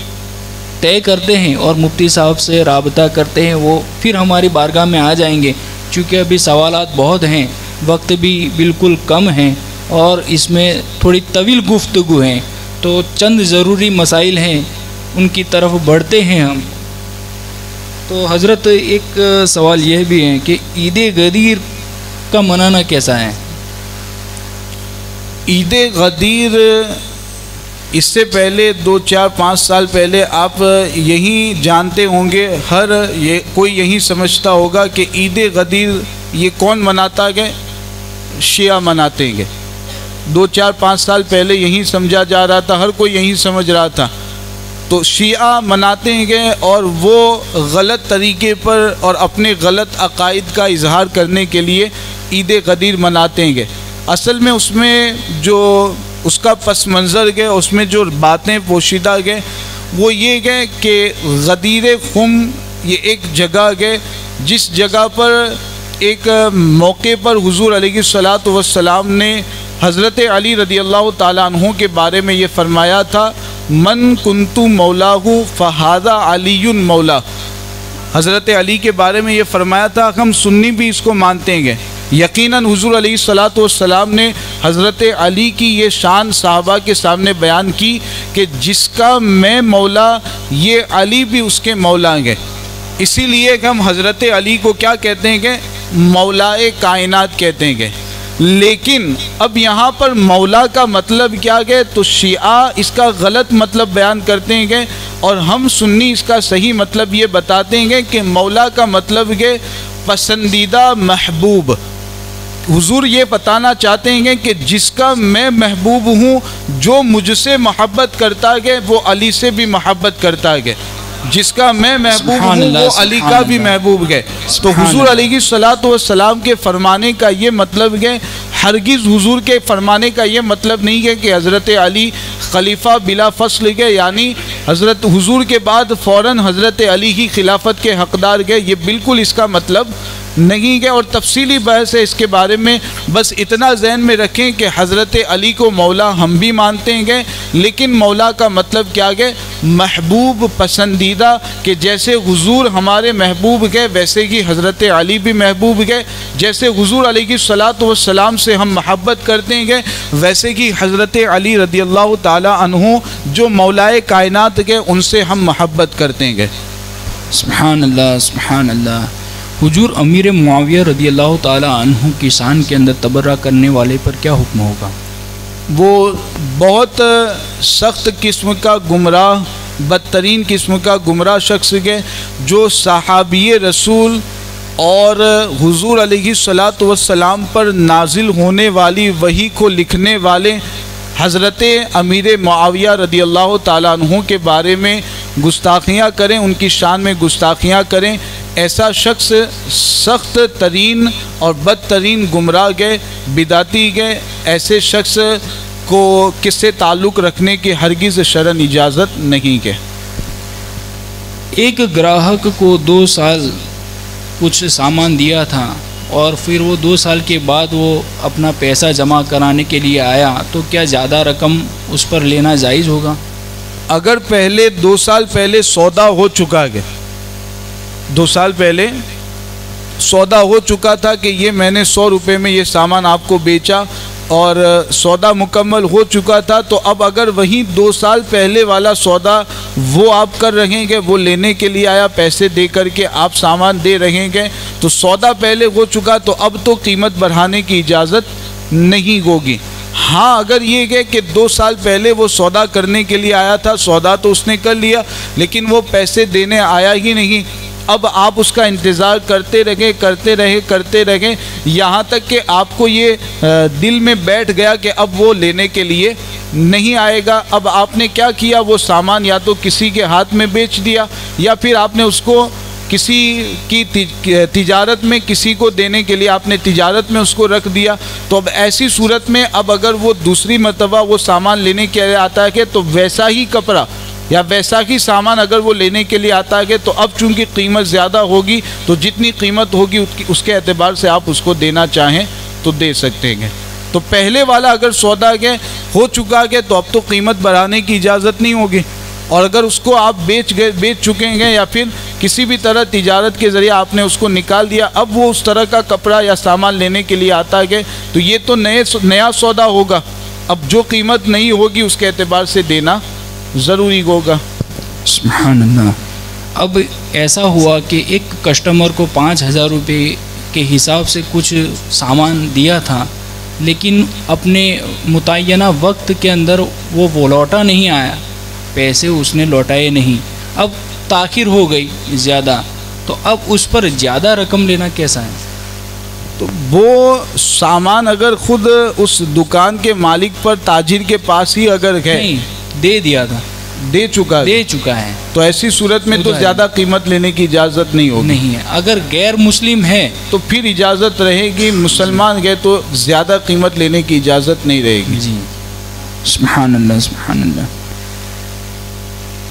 طے کرتے ہیں اور مفتی صاحب سے رابطہ کرتے ہیں، وہ پھر ہماری بارگاہ میں آ جائیں گے، چونکہ ابھی سوالات بہت ہیں، وقت بھی بالکل کم ہیں اور اس میں تھوڑی طویل گفتگو ہیں، تو چند ضروری مسائل ہیں ان کی طرف بڑھتے ہیں ہم۔ تو حضرت ایک سوال یہ بھی ہے کہ عید غدیر کا منانا کیسا ہے؟ عید غدیر اس سے پہلے 2 4 5 سال پہلے آپ یہی جانتے ہوں گے، کوئی یہی سمجھتا ہوگا کہ عید غدیر یہ کون مناتا ہے؟ شیعہ مناتے ہیں۔ 2 4 5 سال پہلے یہی سمجھا جا رہا تھا، ہر کوئی یہی سمجھ رہا تھا، تو شیعہ مناتے ہیں اور وہ غلط طریقے پر اور اپنے غلط عقائد کا اظہار کرنے کے لیے عید غدیر مناتے ہیں۔ اصل میں اس میں جو اس کا پس منظر ہے، اس میں جو باتیں پوشیدہ ہے وہ یہ ہے کہ غدیر خم یہ ایک جگہ ہے جس جگہ پر ایک موقع پر حضور علیہ الصلاۃ والسلام نے حضرت علی رضی اللہ تعالیٰ عنہ کے بارے میں یہ فرمایا تھا، من کنتو مولاہ فہذا علی مولا۔ حضرت علی کے بارے میں یہ فرمایا تھا، ہم سنی بھی اس کو مانتے ہیں۔ یقیناً حضور علیہ الصلاۃ والسلام نے حضرت علی کی یہ شان صحابہ کے سامنے بیان کی کہ جس کا میں مولا یہ علی بھی اس کے مولا ہیں. اسی لیے کہ ہم حضرت علی کو کیا کہتے ہیں کہ مولائے کائنات کہتے ہیں. کہ لیکن اب یہاں پر مولا کا مطلب کیا ہے تو شیعہ اس کا غلط مطلب بیان کرتے ہیں کہ اور ہم سنی اس کا صحیح مطلب یہ بتاتے ہیں کہ مولا کا مطلب ہے پسندیدہ محبوب. حضور یہ بتانا چاہتے ہیں کہ جس کا میں محبوب ہوں، جو مجھ سے محبت کرتا ہے وہ علی سے بھی محبت کرتا ہے. جس کا میں محبوب ہوں وہ علی کا بھی محبوب ہے. تو حضور علیہ الصلوۃ والسلام کے فرمانے کا یہ مطلب ہے، ہرگز حضور کے فرمانے کا یہ مطلب نہیں ہے کہ حضرت علی خلیفہ بلا فصل ہے، یعنی حضرت حضور کے بعد فوراً حضرت علی ہی خلافت کے حقدار ہے. یہ بالکل اس کا مطلب نہیں ہے، اور تفصیلی بحث ہے اس کے بارے میں. بس اتنا ذہن میں رکھیں کہ حضرت علی کو مولا ہم بھی مانتے ہیں، لیکن مولا کا مطلب کیا ہے؟ محبوب، پسندیدہ. کہ جیسے حضور ہمارے محبوب گئے ویسے ہی حضرت علی بھی محبوب گئے. جیسے حضور علیہ الصلوۃ والسلام سے ہم محبت کرتے ہیں ویسے ہی حضرت علی رضی اللہ تعالی عنہ جو مولائے کائنات گئے ان سے ہم محبت کرتے ہیں. سبحان اللہ، سبحان اللہ. حضور امیر معاویہ رضی اللہ تعالی عنہ کی شان کے اندر تبرہ کرنے والے پر کیا حکم ہوگا؟ وہ بہت سخت قسم کا گمراہ، بدترین قسم کا گمراہ شخص ہے جو صحابی رسول اور حضور علیہ الصلوۃ والسلام پر نازل ہونے والی وحی کو لکھنے والے حضرت امیر معاویہ رضی اللہ تعالیٰ عنہ کے بارے میں گستاخیاں کریں، ان کی شان میں گستاخیاں کریں. ایسا شخص سخت ترین اور بدترین گمراہ گئے، بدعتی گئے. ایسے شخص کو کس سے تعلق رکھنے کی ہرگز شرعاً اجازت نہیں ہے. ایک گراہک کو 2 سال کچھ سامان دیا تھا اور پھر وہ 2 سال کے بعد وہ اپنا پیسہ جمع کرانے کے لیے آیا، تو کیا زیادہ رقم اس پر لینا جائز ہوگا؟ اگر پہلے 2 سال پہلے سودا ہو چکا ہے، 2 سال پہلے سودا ہو چکا تھا کہ یہ میں نے 100 روپے میں یہ سامان آپ کو بیچا اور سودا مکمل ہو چکا تھا، تو اب اگر وہی 2 سال پہلے والا سودا وہ آپ کر رہیں گے، وہ لینے کے لیے آیا پیسے دے کر کے آپ سامان دے رہیں گے، تو سودا پہلے ہو چکا تو اب تو قیمت بڑھانے کی اجازت نہیں ہوگی. ہاں اگر یہ ہے کہ 2 سال پہلے وہ سودا کرنے کے لیے آیا تھا، سودا تو اس نے کر لیا لیکن وہ پیسے دینے آیا ہی نہیں، اب آپ اس کا انتظار کرتے رہے یہاں تک کہ آپ کو یہ دل میں بیٹھ گیا کہ اب وہ لینے کے لیے نہیں آئے گا. اب آپ نے کیا کیا؟ وہ سامان یا تو کسی کے ہاتھ میں بیچ دیا یا پھر آپ نے اس کو کسی کی تجارت میں کسی کو دینے کے لیے آپ نے تجارت میں اس کو رکھ دیا. تو اب ایسی صورت میں اب اگر وہ دوسری مرتبہ وہ سامان لینے کے لیے آتا ہے کہ تو ویسا ہی کپڑا یا ویسا ہی سامان اگر وہ لینے کے لیے آتا ہے تو اب چونکہ قیمت زیادہ ہوگی تو جتنی قیمت ہوگی اس کے اعتبار سے آپ اس کو دینا چاہیں تو دے سکتے ہیں. تو پہلے والا اگر سودا ہو چکا ہے تو اب تو قیمت بڑھانے کی اجازت نہیں ہوگی، اور اگر اس کو آپ بیچ چکے ہیں یا پھر کسی بھی طرح تجارت کے ذریعے آپ نے اس کو نکال دیا، اب وہ اس طرح کا کپڑا یا سامان لینے کے لیے آتا ہے تو یہ تو نیا سودا ہوگا. اب جو قیمت نہیں ہوگی اس کے اعتبار سے دینا ضروری ہوگا. سبحان اللہ. اب ایسا ہوا کہ ایک کسٹمر کو 5,000 روپے کے حساب سے کچھ سامان دیا تھا، لیکن اپنے متعینہ وقت کے اندر وہ لوٹا نہیں آیا، پیسے اس نے لوٹائے نہیں، اب تاخیر ہو گئی زیادہ، تو اب اس پر زیادہ رقم لینا کیسا ہے؟ تو وہ سامان اگر خود اس دکان کے مالک پر تاجر کے پاس ہی اگر ہے دے دیا تھا، دے چکا ہے تو ایسی صورت میں تو زیادہ قیمت لینے کی اجازت نہیں ہوگی. نہیں ہے. اگر غیر مسلم ہے تو پھر اجازت رہے گی، مسلمان گئے تو زیادہ قیمت لینے کی اجازت نہیں رہے گی. جی سبحان اللہ، سبحان اللہ.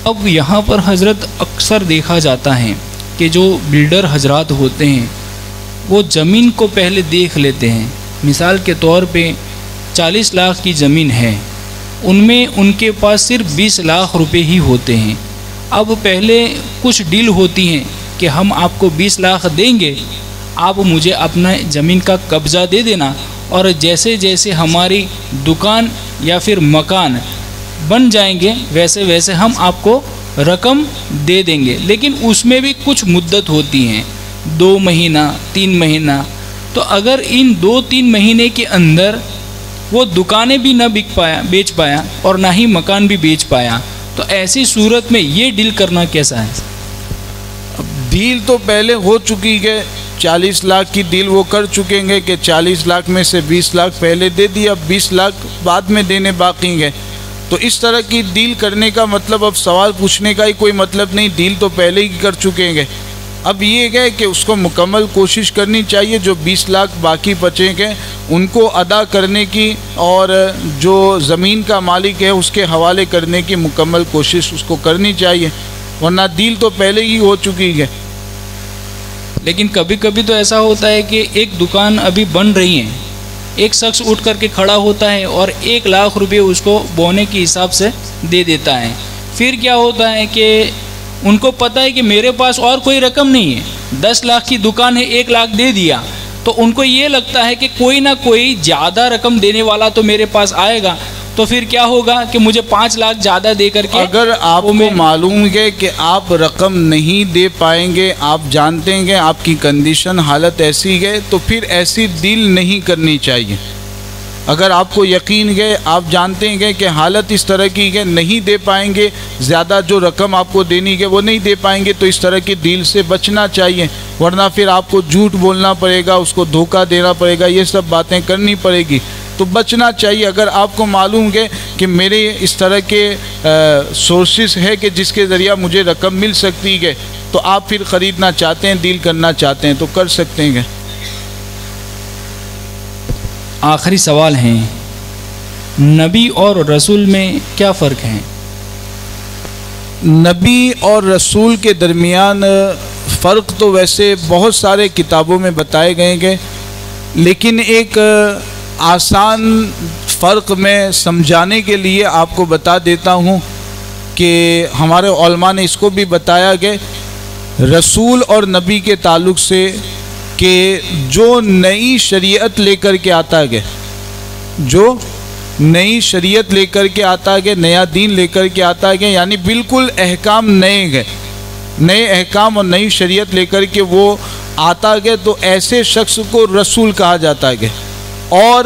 اب یہاں پر حضرت اکثر دیکھا جاتا ہے کہ جو بلڈر حضرات ہوتے ہیں وہ زمین کو پہلے دیکھ لیتے ہیں. مثال کے طور پہ 40 لاکھ کی زمین ہے، ان میں ان کے پاس صرف 20 لاکھ روپے ہی ہوتے ہیں. اب پہلے کچھ ڈیل ہوتی ہیں کہ ہم آپ کو 20 لاکھ دیں گے، آپ مجھے اپنا زمین کا قبضہ دے دینا، اور جیسے جیسے ہماری دکان یا پھر مکان بن جائیں گے ویسے ویسے ہم آپ کو رقم دے دیں گے، لیکن اس میں بھی کچھ مدت ہوتی ہیں، 2 مہینہ 3 مہینہ۔ تو اگر ان 2-3 مہینے کے اندر وہ دکانیں بھی نہ بیچ پایا اور نہ ہی مکان بھی بیچ پایا، تو ایسی صورت میں یہ ڈیل کرنا کیسا ہے؟ ڈیل تو پہلے ہو چکی ہے، 40 لاکھ کی ڈیل وہ کر چکیں گے کہ 40 لاکھ میں سے 20 لاکھ پہلے دے دیا، اب 20 لاکھ بعد میں دینے باقی ہیں۔ تو اس طرح کی ڈیل کرنے کا مطلب اب سوال پوچھنے کا ہی کوئی مطلب نہیں، ڈیل تو پہلے ہی کر چکے ہیں۔ اب یہ ہے کہ اس کو مکمل کوشش کرنی چاہیے، جو 20 لاکھ باقی بچیں گے ان کو ادا کرنے کی، اور جو زمین کا مالک ہے اس کے حوالے کرنے کی مکمل کوشش اس کو کرنی چاہیے، ورنہ ڈیل تو پہلے ہی ہو چکی ہے۔ لیکن کبھی کبھی تو ایسا ہوتا ہے کہ ایک دکان ابھی بن رہی ہے، ایک شخص اٹھ کر کے کھڑا ہوتا ہے اور 1 لاکھ روپے اس کو بونے کے حساب سے دے دیتا ہے۔ پھر کیا ہوتا ہے کہ ان کو پتہ ہے کہ میرے پاس اور کوئی رقم نہیں ہے، 10 لاکھ کی دکان ہے، 1 لاکھ دے دیا، تو ان کو یہ لگتا ہے کہ کوئی نہ کوئی زیادہ رقم دینے والا تو میرے پاس آئے گا، تو پھر کیا ہوگا کہ مجھے 5 لاکھ زیادہ دے کر کے، اگر آپ کو معلوم ہے کہ آپ رقم نہیں دے پائیں گے، آپ جانتے ہیں کہ آپ کی کنڈیشن حالت ایسی ہے، تو پھر ایسی ڈیل نہیں کرنی چاہیے۔ اگر آپ کو یقین ہے، آپ جانتے ہیں کہ حالت اس طرح کی ہے، نہیں دے پائیں گے، زیادہ جو رقم آپ کو دینی ہے وہ نہیں دے پائیں گے، تو اس طرح کی ڈیل سے بچنا چاہیے، ورنہ پھر آپ کو جھوٹ بولنا پڑے گا، اس کو دھوکہ دینا پڑے گا، یہ سب باتیں کرنی پڑے گی، تو بچنا چاہیے۔ اگر آپ کو معلوم ہے کہ میرے اس طرح کے سورسز ہے کہ جس کے ذریعہ مجھے رقم مل سکتی ہے، تو آپ پھر خریدنا چاہتے ہیں، ڈیل کرنا چاہتے ہیں تو کر سکتے ہیں۔ آخری سوال ہے، نبی اور رسول میں کیا فرق ہے؟ نبی اور رسول کے درمیان فرق تو ویسے بہت سارے کتابوں میں بتائے گئے ہیں، لیکن ایک آسان فرق میں سمجھانے کے لیے آپ کو بتا دیتا ہوں کہ ہمارے علماء نے اس کو بھی بتایا کہ رسول اور نبی کے تعلق سے کہ جو نئی شریعت لے کر کے آتا ہے، جو نئی شریعت لے کر کے آتا ہے، نیا دین لے کر کے آتا ہے، یعنی بالکل احکام نئے ہیں، نئے احکام اور نئی شریعت لے کر کے وہ آتا ہے، تو ایسے شخص کو رسول کہا جاتا ہے۔ اور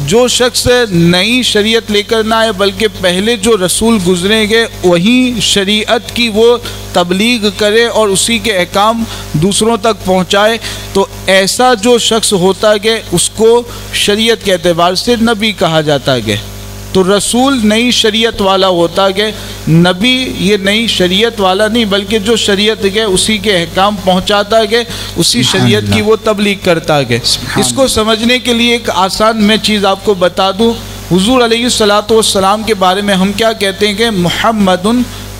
جو شخص نئی شریعت لے کر نہ آئے بلکہ پہلے جو رسول گزریں گے وہی شریعت کی وہ تبلیغ کرے اور اسی کے احکام دوسروں تک پہنچائے، تو ایسا جو شخص ہوتا ہے اس کو شریعت کے اعتبار سے نبی کہا جاتا ہے۔ تو رسول نئی شریعت والا ہوتا ہے، نبی یہ نئی شریعت والا نہیں بلکہ جو شریعت ہے اسی کے احکام پہنچاتا ہے، اسی شریعت کی وہ تبلیغ کرتا ہے۔ اس کو سمجھنے کے لیے ایک آسان میں چیز آپ کو بتا دوں، حضور علیہ السلام کے بارے میں ہم کیا کہتے ہیں کہ محمد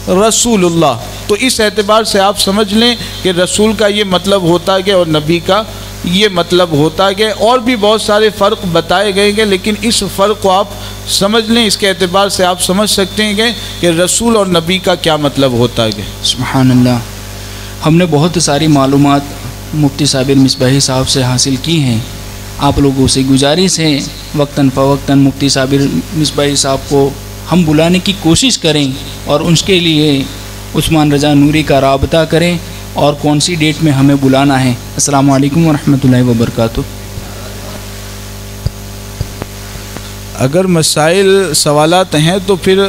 رسول اللہ، تو اس اعتبار سے آپ سمجھ لیں کہ رسول کا یہ مطلب ہوتا ہے اور نبی کا یہ مطلب ہوتا ہے۔ اور بھی بہت سارے فرق بتائے گئے ہیں، لیکن اس فرق کو آپ سمجھ لیں، اس کے اعتبار سے آپ سمجھ سکتے ہیں کہ رسول اور نبی کا کیا مطلب ہوتا ہے۔ سبحان اللہ، ہم نے بہت ساری معلومات مفتی صابر مصباحی صاحب سے حاصل کی ہیں۔ آپ لوگوں سے گزارش ہے وقتاً فوقتاً مفتی صابر مصباحی صاحب کو ہم بلانے کی کوشش کریں، اور اس کے لیے عثمان رضا نوری کا رابطہ کریں، اور کون سی ڈیٹ میں ہمیں بلانا ہے۔ السلام علیکم ورحمۃ اللہ وبرکاتہ۔ اگر مسائل سوالات ہیں تو پھر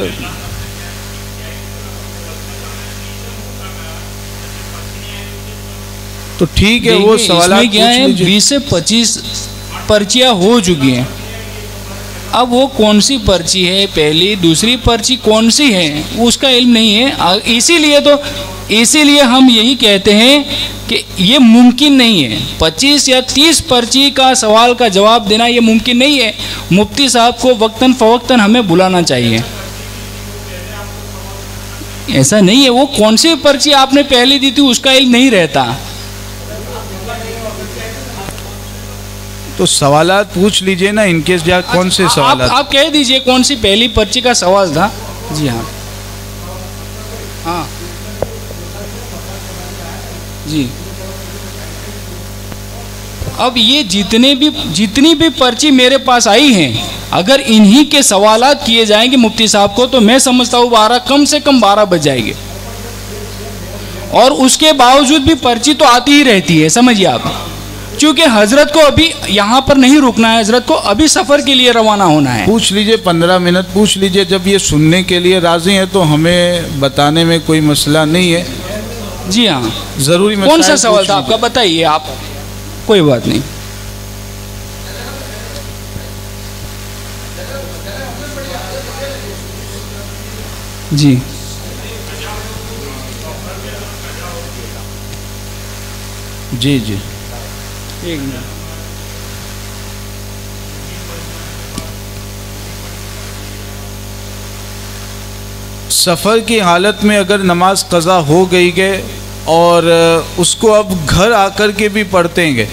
تو ٹھیک ہے، وہ سوالات کیا ہے، 20 سے 25 پرچیاں ہو چکی ہیں، اب وہ کون سی پرچی ہے، پہلی دوسری پرچی کون سی ہے اس کا علم نہیں ہے، اسی لیے ہم یہی کہتے ہیں کہ یہ ممکن نہیں ہے، 25 یا 30 پرچی کا سوال کا جواب دینا یہ ممکن نہیں ہے۔ مفتی صاحب کو وقتاً فوقتاً ہمیں بلانا چاہیے، ایسا نہیں ہے وہ کون سی پرچی آپ نے پہلے دی تھی اس کا علم نہیں رہتا۔ تو سوالات پوچھ لیجئے نا، ان کیس جا کون سے سوالات آپ کہہ دیجئے کون سی پہلی پرچی کا سوال تھا۔ جی ہاں ہاں جی اب یہ جتنی بھی پرچی میرے پاس آئی ہیں، اگر انہی کے سوالات کیے جائیں گے مفتی صاحب کو، تو میں سمجھتا ہوں کم سے کم 12 بج جائے گے، اور اس کے باوجود بھی پرچی تو آتی ہی رہتی ہے، سمجھیے آپ، چونکہ حضرت کو ابھی یہاں پر نہیں رکنا ہے، حضرت کو ابھی سفر کے لیے روانہ ہونا ہے۔ پوچھ لیجئے 15 منٹ پوچھ لیجئے، جب یہ سننے کے لیے راضی ہیں تو ہمیں بتانے میں کوئی مسئلہ نہیں ہے۔ جی ہاں، ضروری کون سا سوال تھا آپ کا؟ بتائیے آپ، کوئی بات نہیں۔ جی جی جی ایک منٹ۔ سفر کی حالت میں اگر نماز قضا ہو گئی ہے اور اس کو اب گھر آ کر کے بھی پڑھتے ہیں،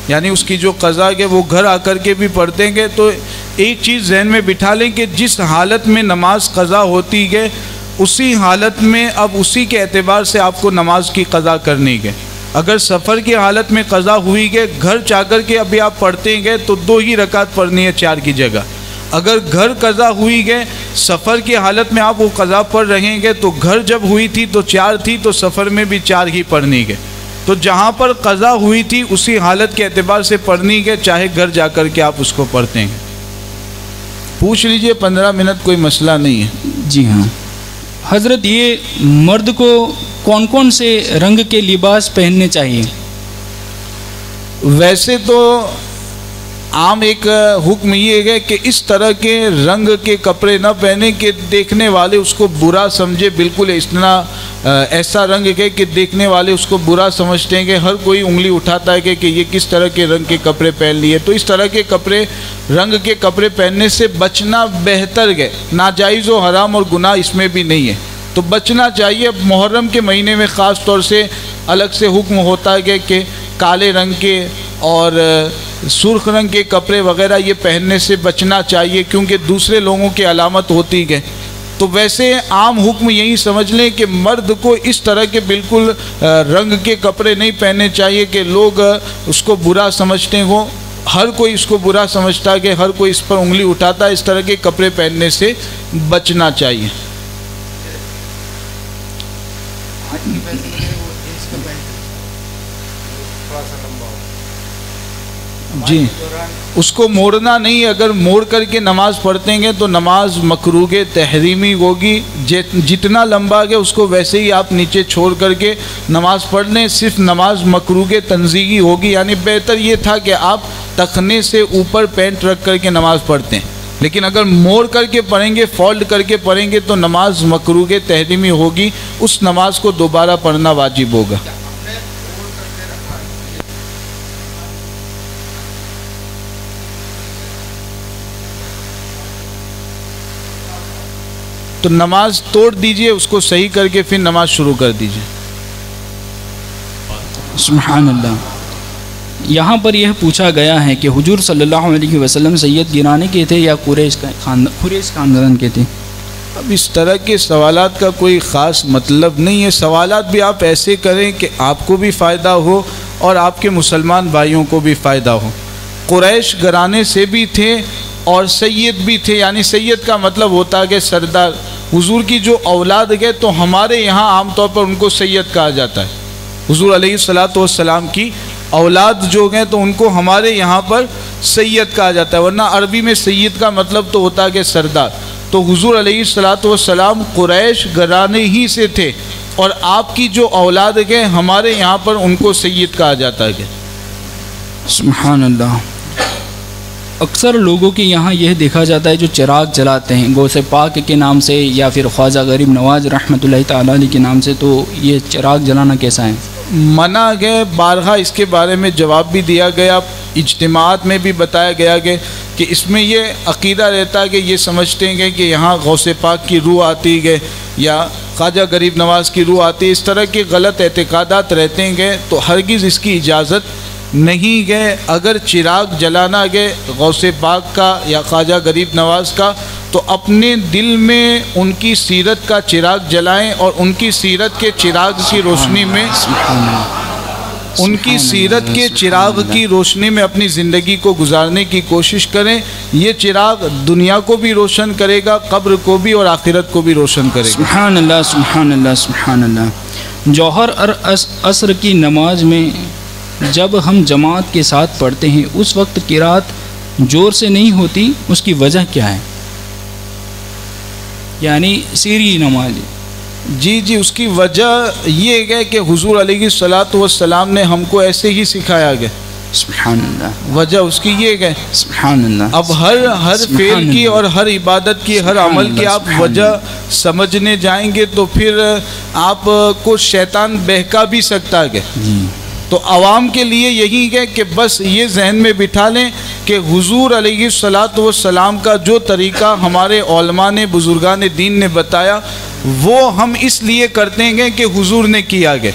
یعنی اس کی جو قضا ہے وہ گھر آ کر کے بھی پڑھتے ہیں، تو ایک چیز ذہن میں بٹھا لیں کہ جس حالت میں نماز قضا ہوتی ہے اسی حالت میں اب اسی کے اعتبار سے آپ کو نماز کی قضا کرنی ہے۔ اگر سفر کی حالت میں قضا ہوئی ہے، گھر جا کر کے ابھی آپ پڑھتے ہیں تو 2 ہی رکعت پڑھنی ہے 4 کی جگہ۔ اگر گھر قضا ہوئی ہے، سفر کی حالت میں آپ وہ قضا پڑھ رہے ہیں تو گھر جب ہوئی تھی تو 4 تھی، تو سفر میں بھی 4 ہی پڑھنی ہے۔ تو جہاں پر قضا ہوئی تھی اسی حالت کے اعتبار سے پڑھنی ہے، چاہے گھر جا کر کے آپ اس کو پڑھتے ہیں۔ پوچھ لیجئے، 15 منٹ کوئی مسئلہ نہیں ہے۔ جی ہاں حضرت، یہ مرد کو کون کون سے رنگ کے لباس پہننے چاہیے؟ ویسے تو عام ایک حکم یہ ہے کہ اس طرح کے رنگ کے کپڑے نہ پہنے کہ دیکھنے والے اس کو برا سمجھے، بالکل ایسا رنگ ہے کہ دیکھنے والے اس کو برا سمجھتے ہیں، کہ ہر کوئی انگلی اٹھاتا ہے کہ یہ کس طرح کے رنگ کے کپڑے پہن لیے۔ تو اس طرح کے رنگ کے کپڑے پہننے سے بچنا بہتر ہے، ناجائز و حرام اور گناہ اس میں بھی نہیں ہے، تو بچنا چاہیے۔ محرم کے مہینے میں خاص طور سے الگ سے حکم ہوتا ہے کہ کالے رنگ کے اور سرخ رنگ کے کپڑے وغیرہ یہ پہننے سے بچنا چاہیے، کیونکہ دوسرے لوگوں کی علامت ہوتی ہے۔ تو ویسے عام حکم یہی سمجھ لیں کہ مرد کو اس طرح کے بالکل رنگ کے کپڑے نہیں پہننے چاہیے کہ لوگ اس کو برا سمجھتے ہوں۔ ہر کوئی اس کو برا سمجھتا ہے کہ ہر کوئی اس پر انگلی اٹھاتا ہے، اس طرح کے کپڑے پہننے سے بچنا چاہیے۔ جی اس کو موڑنا نہیں، اگر موڑ کر کے نماز پڑھتے ہیں تو نماز مکروہ تحریمی ہوگی۔ جتنا لمبا ہے اس کو ویسے ہی آپ نیچے چھوڑ کر کے نماز پڑھ لیں، صرف نماز مکروہ تنزیہی ہوگی، یعنی بہتر یہ تھا کہ آپ ٹخنے سے اوپر پینٹ رکھ کر کے نماز پڑھتے ہیں، لیکن اگر موڑ کر کے پڑھیں گے، فولڈ کر کے پڑھیں گے تو نماز مکروہ تحریمی ہوگی، اس نماز کو دوبارہ پڑھنا واجب ہوگا۔ تو نماز توڑ دیجئے، اس کو صحیح کر کے پھر نماز شروع کر دیجئے۔ سبحان اللہ۔ یہاں پر یہ پوچھا گیا ہے کہ حضور صلی اللہ علیہ وسلم سید گرانے کے تھے یا قریش خاندان کے تھے؟ اب اس طرح کے سوالات کا کوئی خاص مطلب نہیں ہے، سوالات بھی آپ ایسے کریں کہ آپ کو بھی فائدہ ہو اور آپ کے مسلمان بھائیوں کو بھی فائدہ ہو۔ قریش گھرانے سے بھی تھے اور سید بھی تھے، یعنی سید کا مطلب ہوتا ہے کہ سردار۔ حضور کی جو اولاد ہے تو ہمارے یہاں عام طور پر ان کو سید کہا جاتا ہے۔ حضور علیہ الصلاۃ والسلام کی اولاد جو ہیں تو ان کو ہمارے یہاں پر سید کہا جاتا ہے، ورنہ عربی میں سید کا مطلب تو ہوتا ہے کہ سردار۔ تو حضور علیہ الصلاۃ والسلام قریش گھرانے ہی سے تھے، اور آپ کی جو اولاد ہے ہمارے یہاں پر ان کو سید کہا جاتا ہے۔ سبحان اللہ۔ اکثر لوگوں کے یہاں یہ دیکھا جاتا ہے جو چراغ جلاتے ہیں غوث پاک کے نام سے یا پھر خواجہ غریب نواز رحمۃ اللہ تعالیٰ علیہ کے نام سے، تو یہ چراغ جلانا کیسا ہے؟ منع گئے، بارہا اس کے بارے میں جواب بھی دیا گیا، اجتماعات میں بھی بتایا گیا کہ اس میں یہ عقیدہ رہتا ہے کہ یہ سمجھتے ہیں کہ یہاں غوث پاک کی روح آتی ہے یا خواجہ غریب نواز کی روح آتی ہے، اس طرح کے غلط اعتقادات رہتے ہیں، تو ہرگز اس کی اجازت نہیں گئے۔ اگر چراغ جلانا گئے غوث پاک کا یا خواجہ غریب نواز کا، تو اپنے دل میں ان کی سیرت کا چراغ جلائیں اور ان کی سیرت کے چراغ کی روشنی میں ان کی سیرت کے چراغ کی روشنی میں اپنی زندگی کو گزارنے کی کوشش کریں. یہ چراغ دنیا کو بھی روشن کرے گا, قبر کو بھی اور آخرت کو بھی روشن کرے گا. سبحان اللہ سبحان اللہ سبحان اللہ. جوہر عصر کی نماز میں جب ہم جماعت کے ساتھ پڑھتے ہیں اس وقت قرات زور سے نہیں ہوتی, اس کی وجہ کیا ہے؟ یعنی سری نماز. جی اس کی وجہ یہ ہے کہ حضور علیہ الصلاۃ والسلام نے ہم کو ایسے ہی سکھایا گیا. سبحان اللہ. وجہ اس کی یہ ہے. سبحان اللہ. اب ہر فعل کی اور ہر عبادت کی, ہر عمل کی آپ وجہ سمجھنے جائیں گے تو پھر آپ کو شیطان بہکا بھی سکتا ہے. تو عوام کے لیے یہی ہے کہ بس یہ ذہن میں بٹھا لیں کہ حضور علیہ الصلاۃ والسلام کا جو طریقہ ہمارے علماء نے, بزرگان دین نے بتایا, وہ ہم اس لیے کرتے ہیں کہ حضور نے کیا گیا.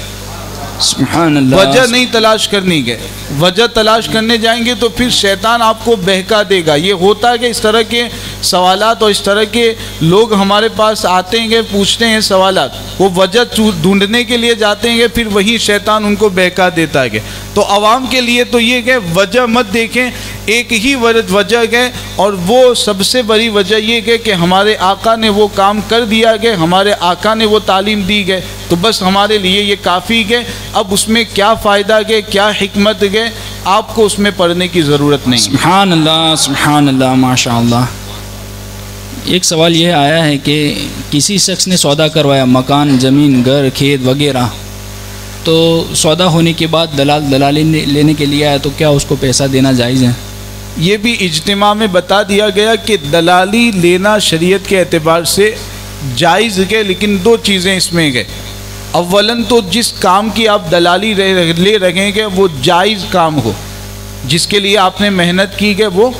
سبحان اللہ. وجہ نہیں تلاش کرنی ہے. وجہ تلاش کرنے جائیں گے تو پھر شیطان آپ کو بہکا دے گا. یہ ہوتا ہے کہ اس طرح کے سوالات اور اس طرح کے لوگ ہمارے پاس آتے ہیں, پوچھتے ہیں سوالات, وہ وجہ ڈھونڈنے کے لیے جاتے ہیں, پھر وہی شیطان ان کو بہکا دیتا ہے. تو عوام کے لیے تو یہ کہ وجہ مت دیکھیں, ایک ہی وجہ ہے, اور وہ سب سے بڑی وجہ یہ ہے کہ ہمارے آقا نے وہ کام کر دیا گیا, ہمارے آقا نے وہ تعلیم دی گئے, تو بس ہمارے لیے یہ کافی ہے. اب اس میں کیا فائدہ ہے, کیا حکمت ہے, آپ کو اس میں پڑھنے کی ضرورت نہیں. سبحان اللہ سبحان اللہ ماشاء اللہ. ایک سوال یہ آیا ہے کہ کسی شخص نے سودا کروایا, مکان, زمین, گھر, کھیت وغیرہ, تو سودا ہونے کے بعد دلالی لینے کے لیے آیا, تو کیا اس کو پیسہ دینا جائز ہے؟ یہ بھی اجتماع میں بتا دیا گیا کہ دلالی لینا شریعت کے اعتبار سے جائز ہے, لیکن دو چیزیں اس میں گئے. اولاً تو جس کام کی آپ دلالی لے رہے ہیں وہ جائز کام ہو, جس کے لیے آپ نے محنت کی ہے وہ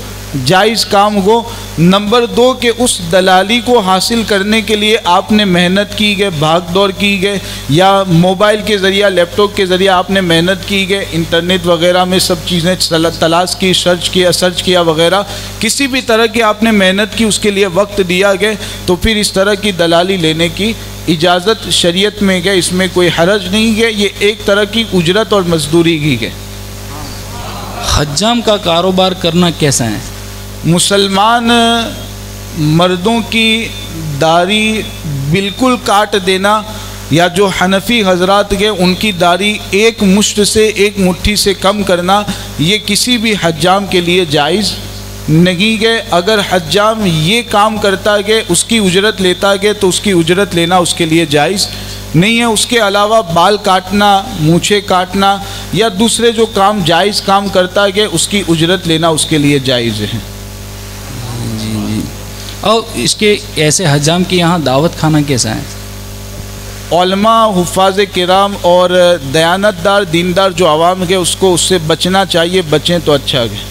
جائز کام ہو. نمبر دو کہ اس دلالی کو حاصل کرنے کے لیے آپ نے محنت کی ہے, بھاگ دوڑ کی ہے, یا موبائل کے ذریعہ, لیپ ٹاپ کے ذریعہ آپ نے محنت کی ہے, انٹرنیٹ وغیرہ میں سب چیزیں تلاش کی, سرچ کیا وغیرہ, کسی بھی طرح کی آپ نے محنت کی, اس کے لیے وقت دیا گیا, تو پھر اس طرح کی دلالی لینے کی اجازت شریعت میں ہے, اس میں کوئی حرج نہیں ہے. یہ ایک طرح کی اجرت اور مزدوری کی ہے. حجام کا کاروبار کرنا کیسا ہے؟ مسلمان مردوں کی داڑھی بالکل کاٹ دینا, یا جو حنفی حضرات کے ان کی داڑھی ایک مشت سے, ایک مٹھی سے کم کرنا, یہ کسی بھی حجام کے لیے جائز نہیں ہے. اگر حجام یہ کام کرتا ہے, اس کی اجرت لیتا ہے, تو اس کی اجرت لینا اس کے لیے جائز نہیں ہے. اس کے علاوہ بال کاٹنا, مونچھیں کاٹنا, یا دوسرے جو کام جائز کام کرتا ہے, اس کی اجرت لینا اس کے لیے جائز ہے. جی. اور اس کے ایسے حجام کے یہاں دعوت کھانا کیسا ہے؟ علماء, حفاظ کرام اور دیانت دار, دیندار جو عوام ہے اس کو اس سے بچنا چاہیے. بچیں تو اچھا ہے.